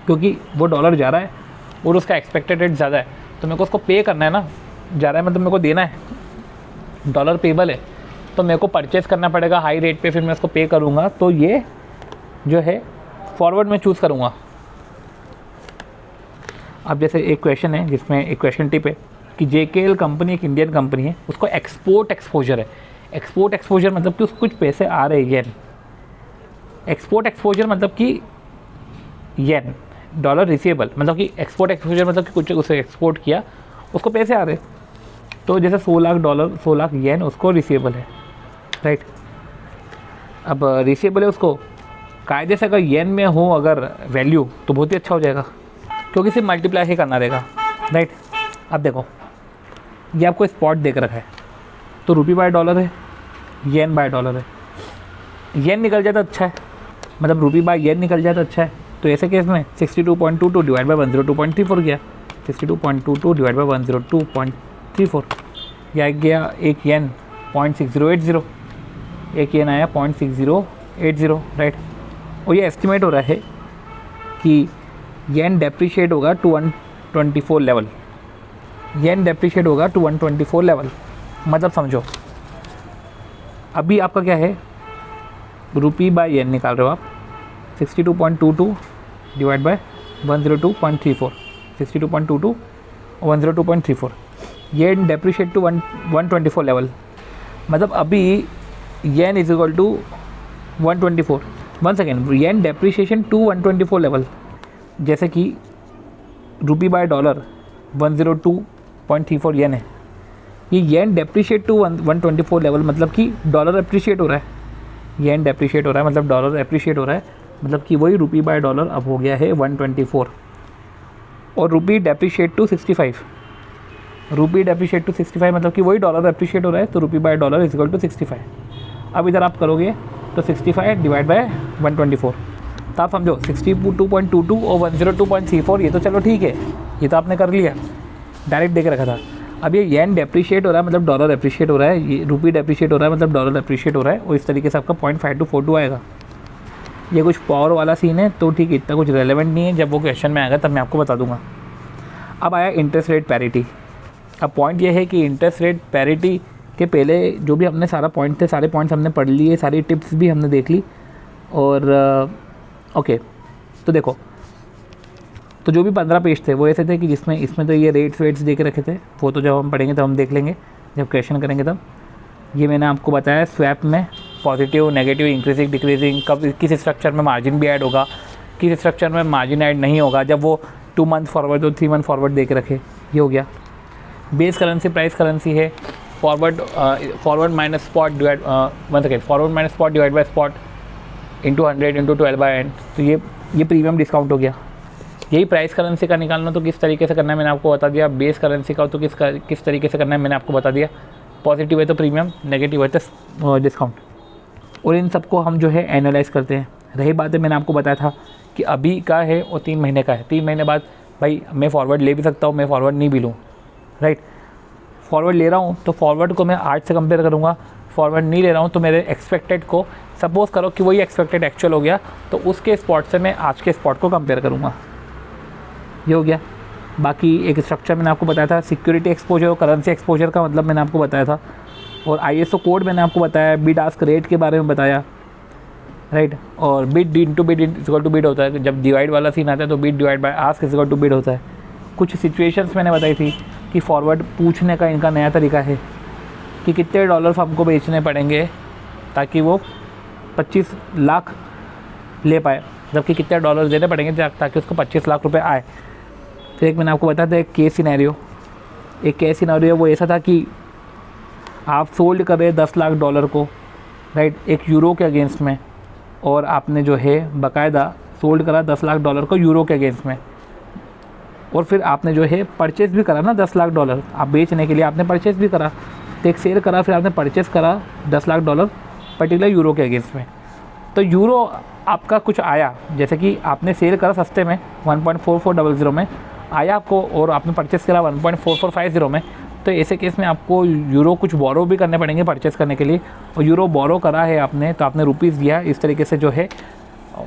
क्योंकि वो डॉलर जा रहा है और उसका एक्सपेक्टेड रेट ज़्यादा है, तो मेरे को उसको पे करना है ना, जा रहा है मतलब मेरे को देना है, डॉलर पेबल है तो मेरे को परचेस करना पड़ेगा हाई रेट पे, फिर मैं उसको पे करूँगा। तो ये जो है फॉरवर्ड में चूज़ करूँगा। अब जैसे एक क्वेश्चन है जिसमें एक क्वेश्चन टिप है कि JKL कंपनी एक इंडियन कंपनी है, उसको एक्सपोर्ट एक्सपोजर है। एक्सपोर्ट एक्सपोजर मतलब कि उसको कुछ पैसे आ रहे हैं येन। एक्सपोर्ट एक्सपोजर मतलब कि येन, डॉलर रिसीवेबल मतलब कि एक्सपोर्ट एक्सपोजर मतलब कि कुछ उसे एक्सपोर्ट किया, उसको पैसे आ रहे। तो जैसे $100 100 लाख येन उसको रिसीवेबल है, राइट। अब रिसीवेबल है उसको, कायदे से अगर येन में हो अगर वैल्यू तो बहुत ही अच्छा हो जाएगा, क्योंकि सिर्फ मल्टीप्लाई ही करना रहेगा, राइट। अब देखो ये आपको स्पॉट देख रखा है, तो रुपी बाय डॉलर है, येन बाय डॉलर है। येन निकल जाए तो अच्छा है, मतलब रुपी बाय येन निकल जाए तो अच्छा है। तो ऐसे केस में 62.22 डिवाइड बाय 102.34 गया, 62.22 डिवाइड बाय 102.34, यह गया एक येन 0.6080, एक येन आया 0.6080, राइट। और ये एस्टिमेट हो रहा है कि येन डेप्रिशिएट होगा टू 124 लेवल, येन डेप्रिशिएट होगा टू 124 लेवल। मतलब समझो अभी आपका क्या है, रुपी बाय येन निकाल रहे हो आप, 62.22 डिवाइड बाय 102.34, 62.22 और 102.34, येन डेप्रिशिएट टू 124 लेवल। मतलब अभी yen is equal to 124, one second, yen depreciation to 124 level. जैसे कि रुपी बाय डॉलर 102.34 येन है, ये येन डेप्रिशिएट टू 124 लेवल, मतलब कि डॉलर अप्रिशिएट हो रहा है, येन डेप्रिशिएट हो रहा है मतलब डॉलर अप्रिशिएट हो रहा है, मतलब कि वही रुपी बाय डॉलर अब हो गया है 124। और rupee depreciate to 65, rupee depreciate to 65 मतलब कि वही डॉलर एप्रिशिएट हो रहा है, तो rupee by dollar is equal to 65। अब इधर आप करोगे तो 65 डिवाइड बाय 124, तो आप समझो 62.22 और 102.34, ये तो चलो ठीक है, ये तो आपने कर लिया, डायरेक्ट देख रखा था। अब ये येन डेप्रिशिएट हो रहा है मतलब डॉलर एप्रिशिएट हो रहा है, ये रुपी डेप्रिशिएट हो रहा है मतलब डॉलर एप्रिशिएट हो रहा है, और इस तरीके से आपका 0.5242 आएगा। ये कुछ पावर वाला सीन है, तो ठीक है, इतना कुछ रेलेवेंट नहीं है, जब वो क्वेश्चन में आएगा तब मैं आपको बता दूंगा। अब आया इंटरेस्ट रेट पैरिटी। अब पॉइंट ये है कि इंटरेस्ट रेट पैरिटी के पहले जो भी हमने सारा पॉइंट थे, सारे पॉइंट्स हमने पढ़ लिए, सारी टिप्स भी हमने देख ली, और ओके, तो देखो, तो जो भी 15 पेज थे वो ऐसे थे कि जिसमें इसमें तो ये रेट्स वेट्स दे के रखे थे, वो तो जब हम पढ़ेंगे तब हम देख लेंगे, जब क्वेश्चन करेंगे तब। ये मैंने आपको बताया स्वैप में पॉजिटिव, नेगेटिव, इंक्रीजिंग, डिक्रीजिंग, कब किस स्ट्रक्चर में मार्जिन भी ऐड होगा, किस स्ट्रक्चर में मार्जिन ऐड नहीं होगा, जब वो 2 मंथ फॉरवर्ड और 3 मंथ फॉरवर्ड दे के रखे, ये हो गया। बेस करेंसी प्राइस करेंसी है, forward minus spot divide forward minus spot divide by spot into 100 into 12/n, तो ये प्रीमियम डिस्काउंट हो गया। यही प्राइस करेंसी का निकालना तो किस तरीके से करना है मैंने आपको बता दिया, बेस करेंसी का तो किस तरीके से करना है मैंने आपको बता दिया। पॉजिटिव है तो प्रीमियम, नेगेटिव है तो डिस्काउंट, और इन सबको हम जो है एनालाइज़ करते हैं। रही बात है, मैंने आपको बताया था कि अभी का है और 3 महीने का है, 3 महीने बाद भाई मैं फॉरवर्ड ले भी सकता हूँ, मैं फॉरवर्ड नहीं भी लूँ, राइट। फॉरवर्ड ले रहा हूँ तो फॉरवर्ड को मैं आज से कंपेयर करूँगा, फॉरवर्ड नहीं ले रहा हूँ तो मेरे एक्सपेक्टेड को, सपोज़ करो कि वही एक्सपेक्टेड एक्चुअल हो गया, तो उसके स्पॉट से मैं आज के स्पॉट को कंपेयर करूँगा, ये हो गया। बाकी एक स्ट्रक्चर मैंने आपको बताया था, सिक्योरिटी एक्सपोजर और करेंसी एक्सपोजर का मतलब मैंने आपको बताया था, और ISO कोड मैंने आपको बताया, बिड आस्क रेट के बारे में बताया, राइट। और bid into bid equal to bid होता है, जब डिवाइड वाला सीन आता है तो bid divide by ask equal to bid होता है। कुछ सिचुएशंस मैंने बताई थी कि फॉरवर्ड पूछने का इनका नया तरीका है कि कितने डॉलर्स हमको बेचने पड़ेंगे ताकि वो 25 लाख ले पाए, जबकि कितने डॉलर देने पड़ेंगे ताकि उसको 25 लाख रुपए आए। फिर एक मैंने आपको बताया था एक केस सिनेरियो, वो ऐसा था कि आप सोल्ड कर रहे 10 लाख डॉलर को, राइट, एक यूरो के अगेंस्ट में, और आपने जो है बाकायदा सोल्ड करा 10 लाख डॉलर को यूरो के अगेंस्ट में, और फिर आपने जो है परचेज़ भी करा ना 10 लाख डॉलर, आप बेचने के लिए आपने परचेज़ भी करा, तो एक सेल करा, फिर आपने परचेज़ करा 10 लाख डॉलर पर्टिकुलर यूरो के अगेंस्ट में, तो यूरो आपका कुछ आया, जैसे कि आपने सेल करा सस्ते में 1.4400 में आया आपको, और आपने परचेस करा 1.4450 में, तो ऐसे केस में आपको यूरो कुछ बोरो भी करने पड़ेंगे परचेस करने के लिए, और यूरो बोरो करा है आपने तो आपने रुपीज़ दिया, इस तरीके से जो है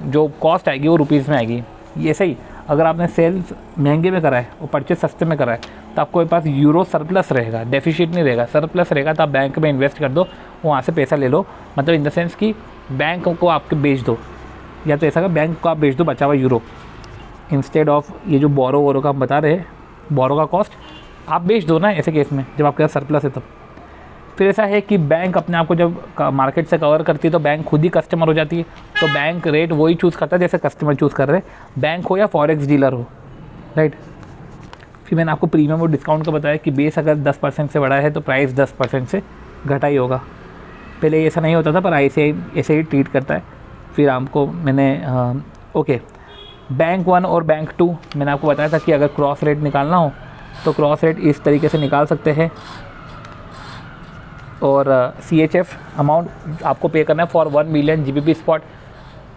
जो कॉस्ट आएगी वो रुपीज़ में आएगी। ये सही, अगर आपने सेल्स महंगे में करा है और परचेस सस्ते में करा है तो आपको पास यूरो सरप्लस रहेगा, डेफिशिट नहीं रहेगा, सरप्लस रहेगा, तो आप बैंक में इन्वेस्ट कर दो, वहाँ से पैसा ले लो, मतलब इन द सेंस कि बैंक को आपके बेच दो, या तो ऐसा का बैंक को आप बेच दो बचा हुआ यूरो, इंस्टेड ऑफ ये जो बोरो का हम बता रहे हैं, बोरो का कॉस्ट आप बेच दो ना ऐसे केस में, जब आपके पास सरप्लस है तब। फिर ऐसा है कि बैंक अपने आप को जब मार्केट से कवर करती है तो बैंक खुद ही कस्टमर हो जाती है, तो बैंक रेट वही चूज़ करता है जैसे कस्टमर चूज़ कर रहे हैं, बैंक हो या फॉरेक्स डीलर हो, राइट। फिर मैंने आपको प्रीमियम और डिस्काउंट का बताया कि बेस अगर 10% से बढ़ा है तो प्राइस 10% से घटा ही होगा। पहले ऐसा नहीं होता था, पर ऐसे ही ट्रीट करता है। फिर आपको मैंने ओके, बैंक 1 और बैंक 2 मैंने आपको बताया था कि अगर क्रॉस रेट निकालना हो तो क्रॉस रेट इस तरीके से निकाल सकते हैं, और CHF अमाउंट आपको पे करना है फॉर 1 मिलियन GBP स्पॉट।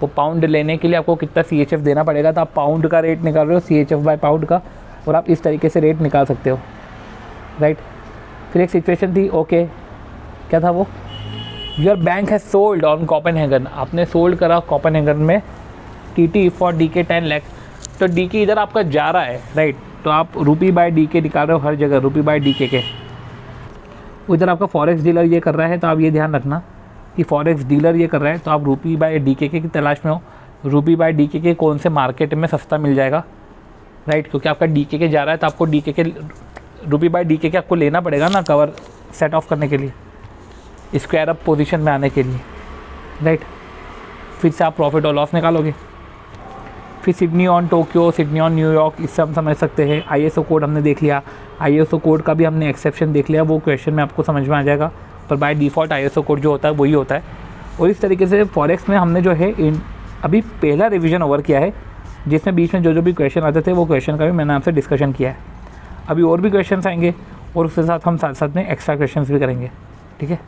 वो पाउंड लेने के लिए आपको कितना CHF देना पड़ेगा, तो आप पाउंड का रेट निकाल रहे हो CHF बाय पाउंड का, और आप इस तरीके से रेट निकाल सकते हो, राइट। फिर एक सिचुएशन थी, ओके क्या था वो, your bank has sold on Copenhagen, आपने सोल्ड करा कोपेनहेगन में TT फॉर DK 10 लाख, तो DK इधर आपका जा रहा है, राइट, तो आप रुपी बाय DK निकाल रहे हो हर जगह, रुपी बाय DK के। उधर आपका फॉरेक्स डीलर ये कर रहा है, तो आप ये ध्यान रखना कि फॉरेक्स डीलर ये कर रहा है तो आप रुपी बाय DK की तलाश में हो, रुपी बाय DK के कौन से मार्केट में सस्ता मिल जाएगा, राइट, क्योंकि आपका DK जा रहा है तो आपको DK के रुपी बाय DK के आपको लेना पड़ेगा ना कवर सेट ऑफ करने के लिए, स्क्वायर अप पोजीशन में आने के लिए, राइट। फिर से आप प्रॉफिट और लॉस निकालोगे। फिर Sydney on Tokyo, Sydney on New York, इससे हम समझ सकते हैं। ISO कोड हमने देख लिया, ISO कोड का भी हमने एक्सेप्शन देख लिया, वो क्वेश्चन में आपको समझ में आ जाएगा, पर बाय डिफ़ॉल्ट ISO कोड जो होता है वही होता है। और इस तरीके से फॉरेक्स में हमने जो है अभी पहला रिवीजन ओवर किया है, जिसमें बीच में जो भी क्वेश्चन आते थे वो क्वेश्चन का भी मैंने आपसे डिस्कशन किया है। अभी और भी क्वेश्चन आएंगे और उसके साथ हम साथ साथ में एक्स्ट्रा क्वेश्चन भी करेंगे, ठीक है।